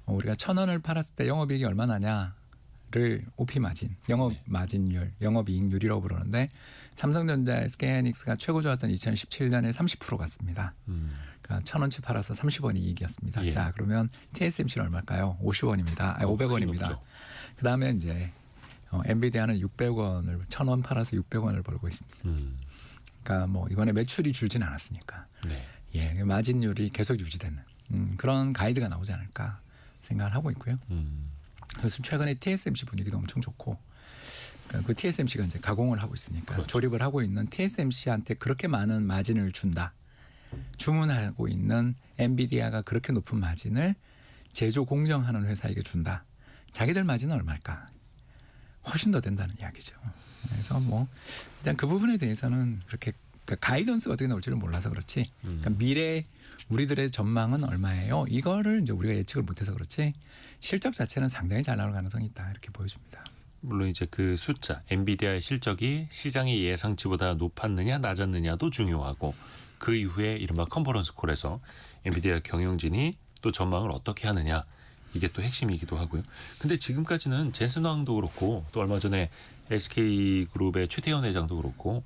Speaker 3: 우리가 1,000원을 팔았을 때 영업이익이 얼마 나냐를 OP 마진, 영업 마진율, 영업이익률이라고 부르는데 삼성전자, SK하이닉스가 최고 좋았던 2017년에 30% 갔습니다. 그러니까 1,000원치 팔아서 30원이 이익이었습니다.
Speaker 2: 예.
Speaker 3: 자, 그러면 TSMC는 얼마일까요? 50원입니다. 500원입니다. 그다음에 이제 엔비디아는 600원을 1,000원 팔아서 600원을 벌고 있습니다. 그러니까 이번에 매출이 줄진 않았으니까
Speaker 2: 네.
Speaker 3: 예, 마진율이 계속 유지되는 그런 가이드가 나오지 않을까 생각을 하고 있고요. 그래서 최근에 TSMC 분위기도 엄청 좋고 그러니까 그 TSMC가 이제 가공을 하고 있으니까
Speaker 2: 그렇죠.
Speaker 3: 조립을 하고 있는 TSMC한테 그렇게 많은 마진을 준다. 주문하고 있는 엔비디아가 그렇게 높은 마진을 제조 공정하는 회사에게 준다. 자기들 마진은 얼마일까? 훨씬 더 된다는 이야기죠. 그래서 일단 그 부분에 대해서는 그렇게 가이던스가 어떻게 나올지를 몰라서 그렇지. 그러니까 미래 우리들의 전망은 얼마예요? 이거를 이제 우리가 예측을 못해서 그렇지. 실적 자체는 상당히 잘 나올 가능성이 있다 이렇게 보여집니다.
Speaker 2: 물론 이제 그 숫자, 엔비디아의 실적이 시장의 예상치보다 높았느냐 낮았느냐도 중요하고 그 이후에 이른바 컨퍼런스 콜에서 엔비디아 경영진이 또 전망을 어떻게 하느냐. 이게 또 핵심이기도 하고요. 근데 지금까지는 젠슨 황도 그렇고 또 얼마 전에 SK그룹의 최태현 회장도 그렇고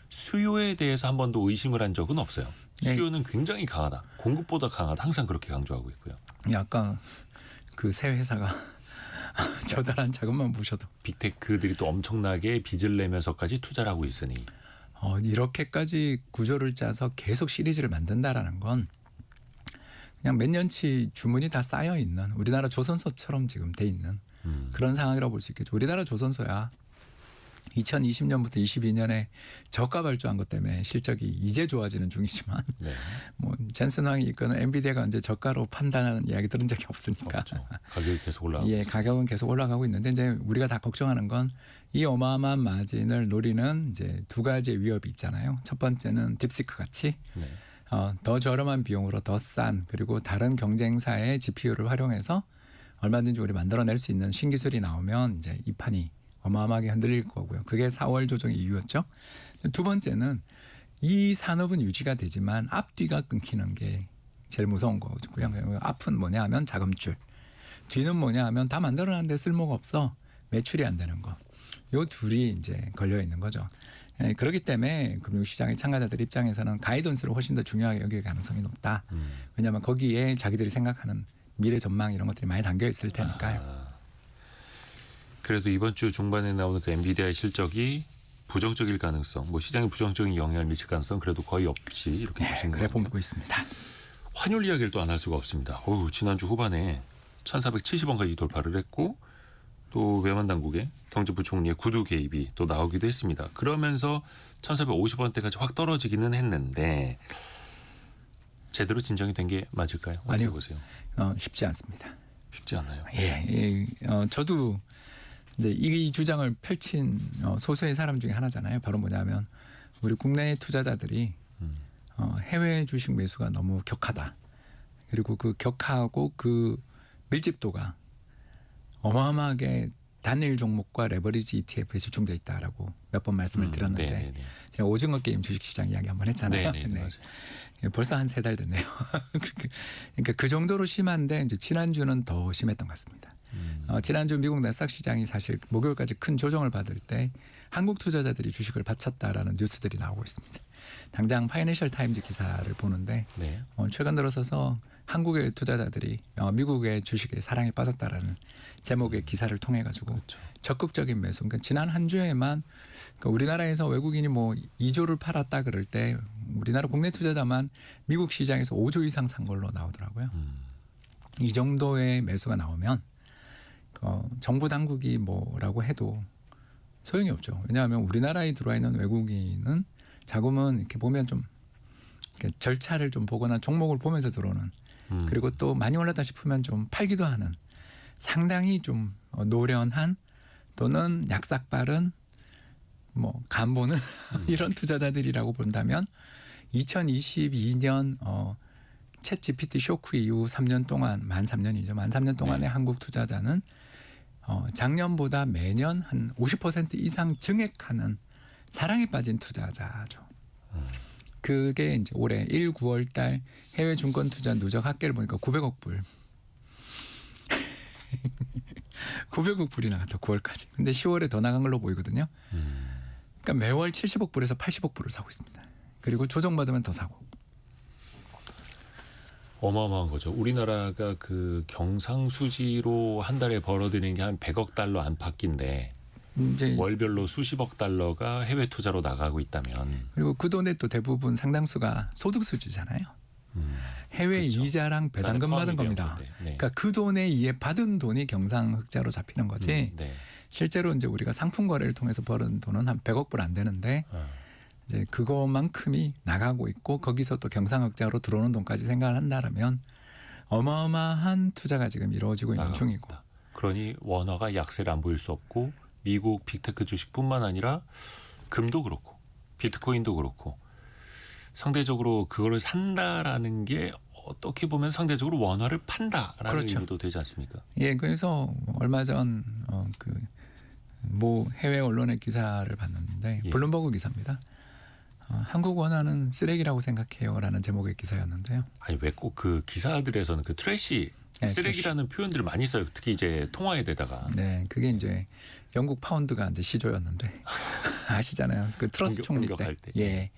Speaker 2: 수요에 대해서 한 번도 의심을 한 적은 없어요. 수요는 굉장히 강하다. 공급보다 강하다. 항상 그렇게 강조하고 있고요.
Speaker 3: 아까 그 새 회사가 저달한 자금만 보셔도
Speaker 2: 빅테크들이 또 엄청나게 빚을 내면서까지 투자를 하고 있으니
Speaker 3: 이렇게까지 구조를 짜서 계속 시리즈를 만든다라는 건 그냥 몇 년치 주문이 다 쌓여 있는 우리나라 조선소처럼 지금 돼 있는 그런 상황이라고 볼 수 있겠죠. 우리나라 조선소야 2020년부터 22년에 저가 발주한 것 때문에 실적이 이제 좋아지는 중이지만
Speaker 2: 네.
Speaker 3: 젠슨 황이 이끄는 엔비디아가 언제 저가로 판단하는 이야기 들은 적이 없으니까.
Speaker 2: 없죠. 가격이 계속 올라가고
Speaker 3: 예, 가격은 계속 올라가고 있는데 이제 우리가 다 걱정하는 건 이 어마어마한 마진을 노리는 이제 두 가지의 위협이 있잖아요. 첫 번째는 딥시크 같이
Speaker 2: 네.
Speaker 3: 더 저렴한 비용으로 더 싼 그리고 다른 경쟁사의 GPU를 활용해서 얼마든지 우리 만들어낼 수 있는 신기술이 나오면 이제 이 판이 어마어마하게 흔들릴 거고요. 그게 4월 조정의 이유였죠. 두 번째는 이 산업은 유지가 되지만 앞뒤가 끊기는 게 제일 무서운 거고요. 앞은 뭐냐 하면 자금줄, 뒤는 뭐냐 하면 다 만들어놨는데 쓸모가 없어, 매출이 안 되는 거. 요 둘이 이제 걸려 있는 거죠. 그렇기 때문에 금융시장의 참가자들 입장에서는 가이던스를 훨씬 더 중요하게 여길 가능성이 높다. 왜냐하면 거기에 자기들이 생각하는 미래 전망 이런 것들이 많이 담겨 있을 테니까요.
Speaker 2: 그래도 이번 주 중반에 나오는 그 엔비디아의 실적이 부정적일 가능성, 뭐 시장에 부정적인 영향을 미칠 가능성 그래도 거의 없이 이렇게 보시는
Speaker 3: 그래
Speaker 2: 것 같아요.
Speaker 3: 보고 있습니다.
Speaker 2: 환율 이야기를 또 안 할 수가 없습니다. 지난주 후반에 1,470원까지 돌파를 했고 또 외환 당국의 경제부총리의 구두 개입이 또 나오기도 했습니다. 그러면서 1,450원대까지 확 떨어지기는 했는데 제대로 진정이 된 게 맞을까요? 어떻게
Speaker 3: 아니요.
Speaker 2: 보세요?
Speaker 3: 쉽지 않습니다.
Speaker 2: 쉽지 않아요.
Speaker 3: 저도 이제 이 주장을 펼친 소수의 사람 중에 하나잖아요. 바로 뭐냐면 우리 국내 투자자들이 해외 주식 매수가 너무 격하다. 그리고 그 격하고 그 밀집도가 어마어마하게 단일 종목과 레버리지 ETF에 집중돼 있다라고 몇 번 말씀을 드렸는데
Speaker 2: 네네네.
Speaker 3: 제가 오징어 게임 주식시장 이야기 한번 했잖아요.
Speaker 2: 네네, 맞아요.
Speaker 3: 벌써 한 3달 됐네요. 그러니까 그 정도로 심한데 이제 지난주는 더 심했던 것 같습니다. 지난주 미국 나스닥 시장이 사실 목요일까지 큰 조정을 받을 때 한국 투자자들이 주식을 바쳤다라는 뉴스들이 나오고 있습니다. 당장 파이낸셜 타임즈 기사를 보는데
Speaker 2: 네.
Speaker 3: 최근 들어서서 한국의 투자자들이 미국의 주식에 사랑에 빠졌다라는 제목의 기사를 통해 가지고
Speaker 2: 그렇죠.
Speaker 3: 적극적인 매수. 그러니까 지난 한 주에만 그러니까 우리나라에서 외국인이 뭐 2조를 팔았다 그럴 때 우리나라 국내 투자자만 미국 시장에서 5조 이상 산 걸로 나오더라고요. 이 정도의 매수가 나오면 정부 당국이 뭐라고 해도 소용이 없죠. 왜냐하면 우리나라에 들어와 있는 외국인은 자금은 이렇게 보면 좀 이렇게 절차를 좀 보거나 종목을 보면서 들어오는 그리고 또 많이 올랐다 싶으면 좀 팔기도 하는 상당히 좀 노련한 또는 약삭 빠른 뭐 간보는 이런 투자자들이라고 본다면 2022년 챗 GPT 쇼크 이후 3년 동안 만 3년이죠. 만 3년 동안의
Speaker 2: 네.
Speaker 3: 한국 투자자는 작년보다 매년 한 50% 이상 증액하는 사랑에 빠진 투자자죠. 그게 이제 올해 1, 9월 달 해외 중권 투자 누적 합계를 보니까 900억 불. 900억 불이 나갔다 9월까지. 근데 10월에 더 나간 걸로 보이거든요. 그러니까 매월 70억 불에서 80억 불을 사고 있습니다. 그리고 조정받으면 더 사고.
Speaker 2: 어마어마한 거죠. 우리나라가 그 경상수지로 한 달에 벌어들이는 게 한 100억 달러 안팎인데
Speaker 3: 이제
Speaker 2: 월별로 수십억 달러가 해외 투자로 나가고 있다면
Speaker 3: 그리고 그 돈의 또 대부분 상당수가 소득 수지잖아요. 해외
Speaker 2: 그렇죠.
Speaker 3: 이자랑 배당금 받은
Speaker 2: 포함이
Speaker 3: 겁니다.
Speaker 2: 되는 건데. 네.
Speaker 3: 그러니까 그 돈에 의해 받은 돈이 경상흑자로 잡히는 거지.
Speaker 2: 네.
Speaker 3: 실제로 이제 우리가 상품 거래를 통해서 벌은 돈은 한 100억 불 안 되는데 이제 그것만큼이 나가고 있고 거기서 또 경상흑자로 들어오는 돈까지 생각을 한다면 어마어마한 투자가 지금 이루어지고 있는 중이고.
Speaker 2: 그러니 원화가 약세를 안 보일 수 없고 미국 빅테크 주식뿐만 아니라 금도 그렇고 비트코인도 그렇고 상대적으로 그거를 산다라는 게 어떻게 보면 상대적으로 원화를 판다라는
Speaker 3: 그렇죠.
Speaker 2: 의미도 되지 않습니까?
Speaker 3: 예, 그래서 얼마 전 모 해외 언론의 기사를 봤는데
Speaker 2: 예.
Speaker 3: 블룸버그 기사입니다. 한국 원화는 쓰레기라고 생각해요라는 제목의 기사였는데요.
Speaker 2: 아니 왜 꼭 그 기사들에서는 그 트래시
Speaker 3: 네,
Speaker 2: 쓰레기라는 표현들을 많이 써요. 특히 이제 통화에다가
Speaker 3: 네, 그게 이제 영국 파운드가 이제 시조였는데 아시잖아요. 그 트러스 총리
Speaker 2: 공격할
Speaker 3: 때.
Speaker 2: 때.
Speaker 3: 예.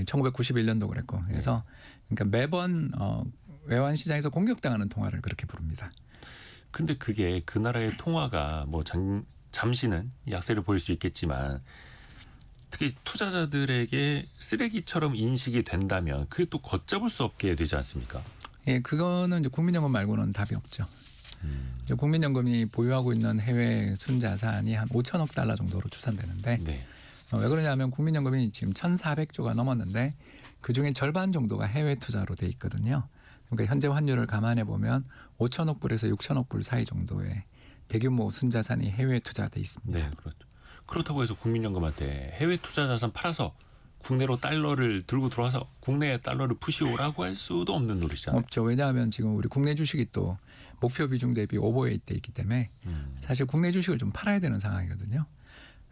Speaker 3: 1991년도 그랬고. 그래서 그러니까 매번 외환 시장에서 공격당하는 통화를 그렇게 부릅니다.
Speaker 2: 근데 그게 그 나라의 통화가 뭐 잠시는 약세를 보일 수 있겠지만 특히 투자자들에게 쓰레기처럼 인식이 된다면 그게 또 걷잡을 수 없게 되지 않습니까?
Speaker 3: 예, 그거는 이제 국민연금 말고는 답이 없죠. 이제 국민연금이 보유하고 있는 해외 순자산이 한 5천억 달러 정도로 추산되는데
Speaker 2: 네.
Speaker 3: 왜 그러냐면 국민연금이 지금 1,400조가 넘었는데 그중에 절반 정도가 해외 투자로 돼 있거든요. 그러니까 현재 환율을 감안해 보면 5천억 불에서 6천억 불 사이 정도의 대규모 순자산이 해외 투자돼 있습니다.
Speaker 2: 네, 그렇죠. 그렇다고 해서 국민연금한테 해외 투자 자산 팔아서 국내로 달러를 들고 들어와서 국내 달러를 푸시오라고 할 수도 없는 노릇이잖아요.
Speaker 3: 없죠. 왜냐하면 지금 우리 국내 주식이 또 목표 비중 대비 오버웨이트 돼 있기 때문에 사실 국내 주식을 좀 팔아야 되는 상황이거든요.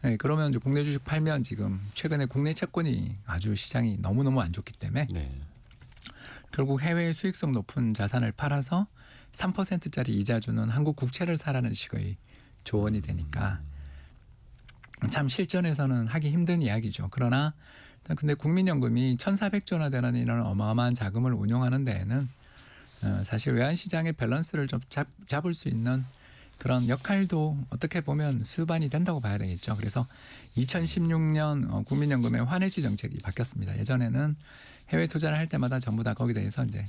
Speaker 3: 네, 그러면 이제 국내 주식 팔면 지금 최근에 국내 채권이 아주 시장이 너무너무 안 좋기 때문에
Speaker 2: 네.
Speaker 3: 결국 해외 수익성 높은 자산을 팔아서 3%짜리 이자 주는 한국 국채를 사라는 식의 조언이 되니까 참 실전에서는 하기 힘든 이야기죠. 그러나 근데 국민연금이 1,400조나 되는 이런 어마어마한 자금을 운용하는 데에는 사실 외환시장의 밸런스를 좀 잡을 수 있는 그런 역할도 어떻게 보면 수반이 된다고 봐야 되겠죠. 그래서 2016년 국민연금의 환해지 정책이 바뀌었습니다. 예전에는 해외 투자를 할 때마다 전부 다 거기에 대해서 이제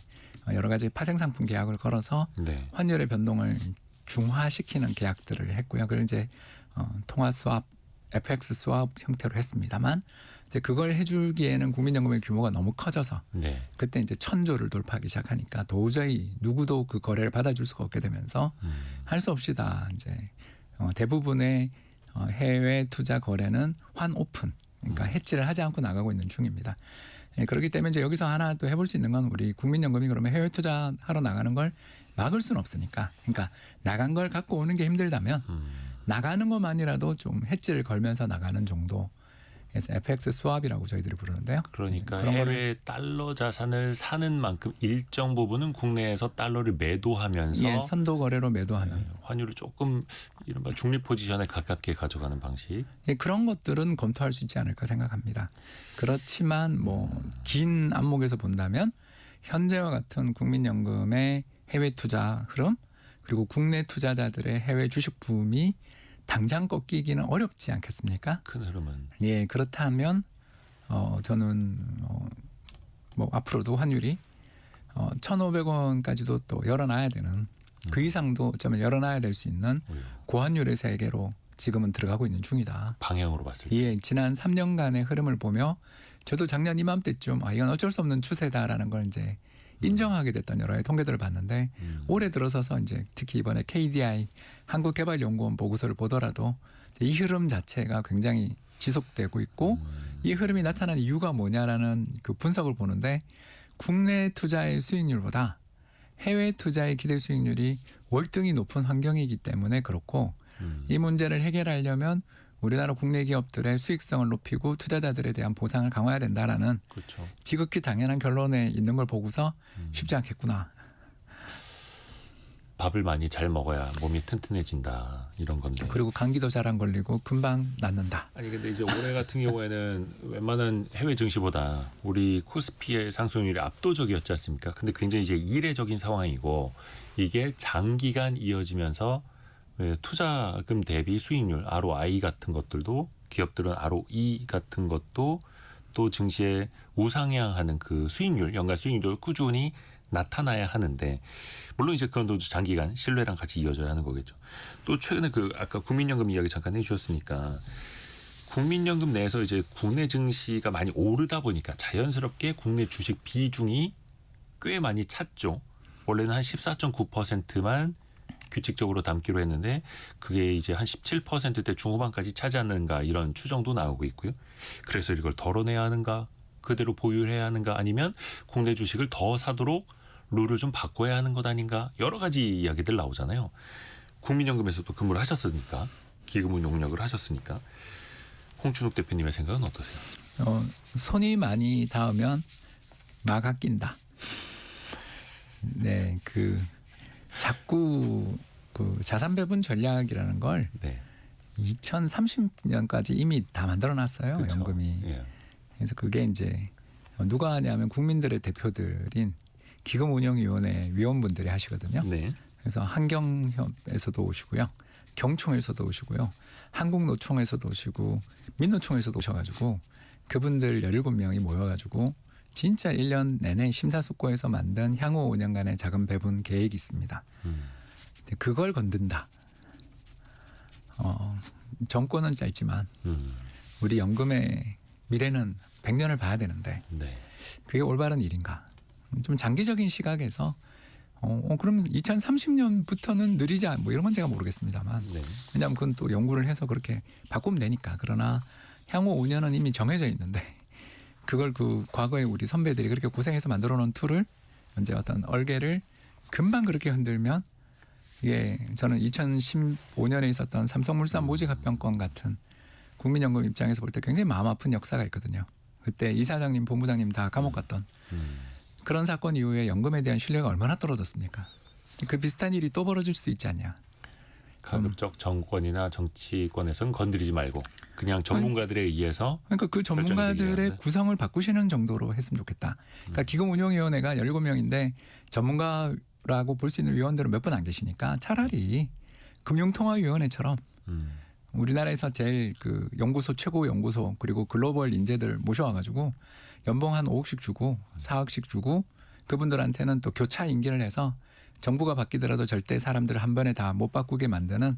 Speaker 3: 여러 가지 파생상품 계약을 걸어서
Speaker 2: 네.
Speaker 3: 환율의 변동을 중화시키는 계약들을 했고요. 그걸 이제 통화 수합, FX 수합 형태로 했습니다만 이제 그걸 해주기에는 국민연금의 규모가 너무 커져서
Speaker 2: 네.
Speaker 3: 그때 이제 1,000조를 돌파하기 시작하니까 도저히 누구도 그 거래를 받아줄 수가 없게 되면서 할 수 없이 다 이제 대부분의 해외 투자 거래는 환 오픈, 그러니까 해지를 하지 않고 나가고 있는 중입니다. 예, 그렇기 때문에 이제 여기서 하나 또 해볼 수 있는 건 우리 국민연금이 그러면 해외 투자하러 나가는 걸 막을 수는 없으니까, 그러니까 나간 걸 갖고 오는 게 힘들다면 나가는 것만이라도 좀 해지를 걸면서 나가는 정도. 그래서 FX 수합이라고 저희들이 부르는데요.
Speaker 2: 그러니까
Speaker 3: 그런 거를
Speaker 2: 해외 달러 자산을 사는 만큼 일정 부분은 국내에서 달러를 매도하면서
Speaker 3: 예, 선도 거래로 매도하는
Speaker 2: 환율을 조금 이른바 중립 포지션에 가깝게 가져가는 방식.
Speaker 3: 예, 그런 것들은 검토할 수 있지 않을까 생각합니다. 그렇지만 뭐 긴 안목에서 본다면 현재와 같은 국민연금의 해외 투자 흐름 그리고 국내 투자자들의 해외 주식 붐이 당장 꺾이기는 어렵지 않겠습니까?
Speaker 2: 큰 흐름은.
Speaker 3: 예, 그렇다면 저는 뭐 앞으로도 환율이 1,500원까지도 또 열어놔야 되는 그 이상도 어쩌면 열어놔야 될 수 있는 고환율의 세계로 지금은 들어가고 있는 중이다.
Speaker 2: 방향으로 봤을 때.
Speaker 3: 예, 지난 3년간의 흐름을 보며 저도 작년 이맘때쯤 이건 어쩔 수 없는 추세다라는 걸 이제 인정하게 됐던 여러 통계들을 봤는데 올해 들어서서 이제 특히 이번에 KDI 한국개발연구원 보고서를 보더라도 이 흐름 자체가 굉장히 지속되고 있고 이 흐름이 나타난 이유가 뭐냐라는 그 분석을 보는데 국내 투자의 수익률보다 해외 투자의 기대 수익률이 월등히 높은 환경이기 때문에 그렇고 이 문제를 해결하려면 우리나라 국내 기업들의 수익성을 높이고 투자자들에 대한 보상을 강화해야 된다라는
Speaker 2: 그렇죠.
Speaker 3: 지극히 당연한 결론에 있는 걸 보고서 쉽지 않겠구나.
Speaker 2: 밥을 많이 잘 먹어야 몸이 튼튼해진다 이런 건데.
Speaker 3: 그리고 감기도 잘 안 걸리고 금방 낫는다.
Speaker 2: 아니 근데 이제 올해 같은 경우에는 웬만한 해외 증시보다 우리 코스피의 상승률이 압도적이었지 않습니까? 근데 굉장히 이제 이례적인 상황이고 이게 장기간 이어지면서 투자금 대비 수익률 ROI 같은 것들도 기업들은 ROE 같은 것도 또 증시에 우상향하는 그 수익률 연간 수익률을 꾸준히 나타나야 하는데 물론 이제 그런 또 장기간 신뢰랑 같이 이어져야 하는 거겠죠. 또 최근에 그 아까 국민연금 이야기 잠깐 해주셨으니까 국민연금 내에서 이제 국내 증시가 많이 오르다 보니까 자연스럽게 국내 주식 비중이 꽤 많이 찼죠. 원래는 한 14.9%만 규칙적으로 담기로 했는데 그게 이제 한 17%대 중후반까지 차지하는가 이런 추정도 나오고 있고요. 그래서 이걸 덜어내야 하는가 그대로 보유해야 하는가 아니면 국내 주식을 더 사도록 룰을 좀 바꿔야 하는 것 아닌가 여러 가지 이야기들 나오잖아요. 국민연금에서도 근무를 하셨으니까 기금운용력을 하셨으니까 홍춘욱 대표님의 생각은 어떠세요?
Speaker 3: 손이 많이 닿으면 마가 낀다. 네, 그 자꾸 그 자산 배분 전략이라는 걸
Speaker 2: 네.
Speaker 3: 2030년까지 이미 다 만들어놨어요.
Speaker 2: 그렇죠.
Speaker 3: 연금이.
Speaker 2: 예.
Speaker 3: 그래서 그게 이제 누가 하냐면 국민들의 대표들인 기금운용위원회 위원분들이 하시거든요.
Speaker 2: 네.
Speaker 3: 그래서 한경협에서도 오시고요. 경총에서도 오시고요. 한국노총에서도 오시고 민노총에서도 오셔가지고 그분들 17명이 모여가지고 진짜 1년 내내 심사숙고해서 만든 향후 5년간의 자금 배분 계획이 있습니다. 근데 그걸 건든다. 정권은 짧지만 우리 연금의 미래는 100년을 봐야 되는데
Speaker 2: 네.
Speaker 3: 그게 올바른 일인가? 좀 장기적인 시각에서 그러면 2030년부터는 느리자 뭐 이런 건 제가 모르겠습니다만
Speaker 2: 네.
Speaker 3: 왜냐하면 그건 또 연구를 해서 그렇게 바꾸면 되니까. 그러나 향후 5년은 이미 정해져 있는데 그걸 그 과거에 우리 선배들이 그렇게 고생해서 만들어 놓은 툴을 이제 어떤 얼개를 금방 그렇게 흔들면 이게 저는 2015년에 있었던 삼성물산 모직 합병권 같은 국민연금 입장에서 볼 때 굉장히 마음 아픈 역사가 있거든요. 그때 이사장님, 본부장님 다 감옥 갔던 그런 사건 이후에 연금에 대한 신뢰가 얼마나 떨어졌습니까? 그 비슷한 일이 또 벌어질 수도 있지 않냐.
Speaker 2: 가급적 정권이나 정치권에선 건드리지 말고 그냥 전문가들에 의해서
Speaker 3: 그러니까 그 전문가들의
Speaker 2: 결정이
Speaker 3: 구성을 바꾸시는 정도로 했으면 좋겠다. 그러니까 기금운용위원회가 17명인데 전문가라고 볼 수 있는 위원들은 몇 분 안 계시니까 차라리 금융통화위원회처럼 우리나라에서 제일 그 연구소 최고 연구소 그리고 글로벌 인재들 모셔와가지고 연봉 한 5억씩 주고 4억씩 주고 그분들한테는 또 교차 임기를 해서 정부가 바뀌더라도 절대 사람들을 한 번에 다 못 바꾸게 만드는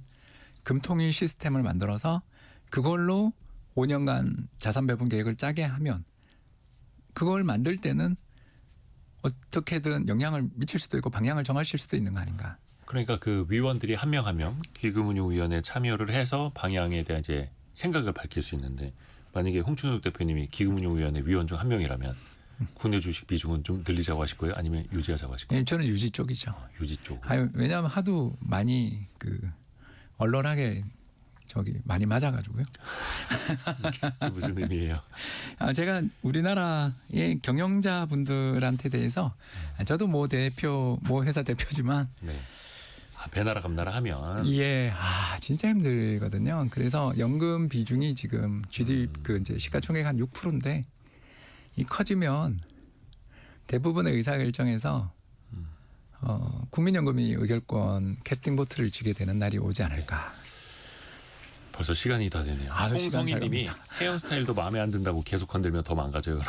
Speaker 3: 금통위 시스템을 만들어서 그걸로 5년간 자산 배분 계획을 짜게 하면 그걸 만들 때는 어떻게든 영향을 미칠 수도 있고 방향을 정하실 수도 있는 거 아닌가.
Speaker 2: 그러니까 그 위원들이 한 명 한 명 기금운용위원회에 참여를 해서 방향에 대한 이제 생각을 밝힐 수 있는데 만약에 홍춘욱 대표님이 기금운용위원회 위원 중 한 명이라면 국내 주식 비중은 좀 늘리자고 하실 거예요? 아니면 유지하자고 하실 거예요?
Speaker 3: 저는 유지 쪽이죠.
Speaker 2: 유지 쪽.
Speaker 3: 왜냐하면 하도 많이 그 언론하게 많이 맞아가지고요.
Speaker 2: 무슨 의미예요?
Speaker 3: 제가 우리나라의 경영자분들한테 대해서 저도 뭐 대표, 뭐 회사 대표지만
Speaker 2: 네. 배나라 감나라 하면
Speaker 3: 예, 진짜 힘들거든요. 그래서 연금 비중이 지금 GDP 그 이제 시가총액 한 6%인데 이 커지면 대부분의 의사결정에서 국민연금이 의결권 캐스팅 보트를 쥐게 되는 날이 오지 않을까.
Speaker 2: 벌써 시간이 다 되네요. 송성희님이 헤어스타일도 마음에 안 든다고 계속 건들면 더 망가져요.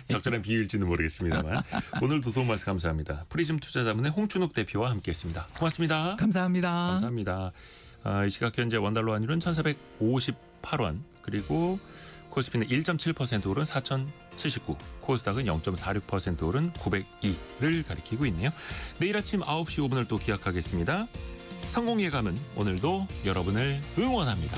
Speaker 2: 적절한 비유일지는 모르겠습니다만 오늘도 도움 말씀 감사합니다. 프리즘 투자자문의 홍춘욱 대표와 함께했습니다. 고맙습니다.
Speaker 3: 감사합니다.
Speaker 2: 감사합니다. 이 시각 현재 원달러 환율은 1,458원 그리고 코스피는 1.7% 오른 4,079, 코스닥은 0.46% 오른 902를 가리키고 있네요. 내일 아침 9시 5분을 또 기약하겠습니다. 성공예감은 오늘도 여러분을 응원합니다.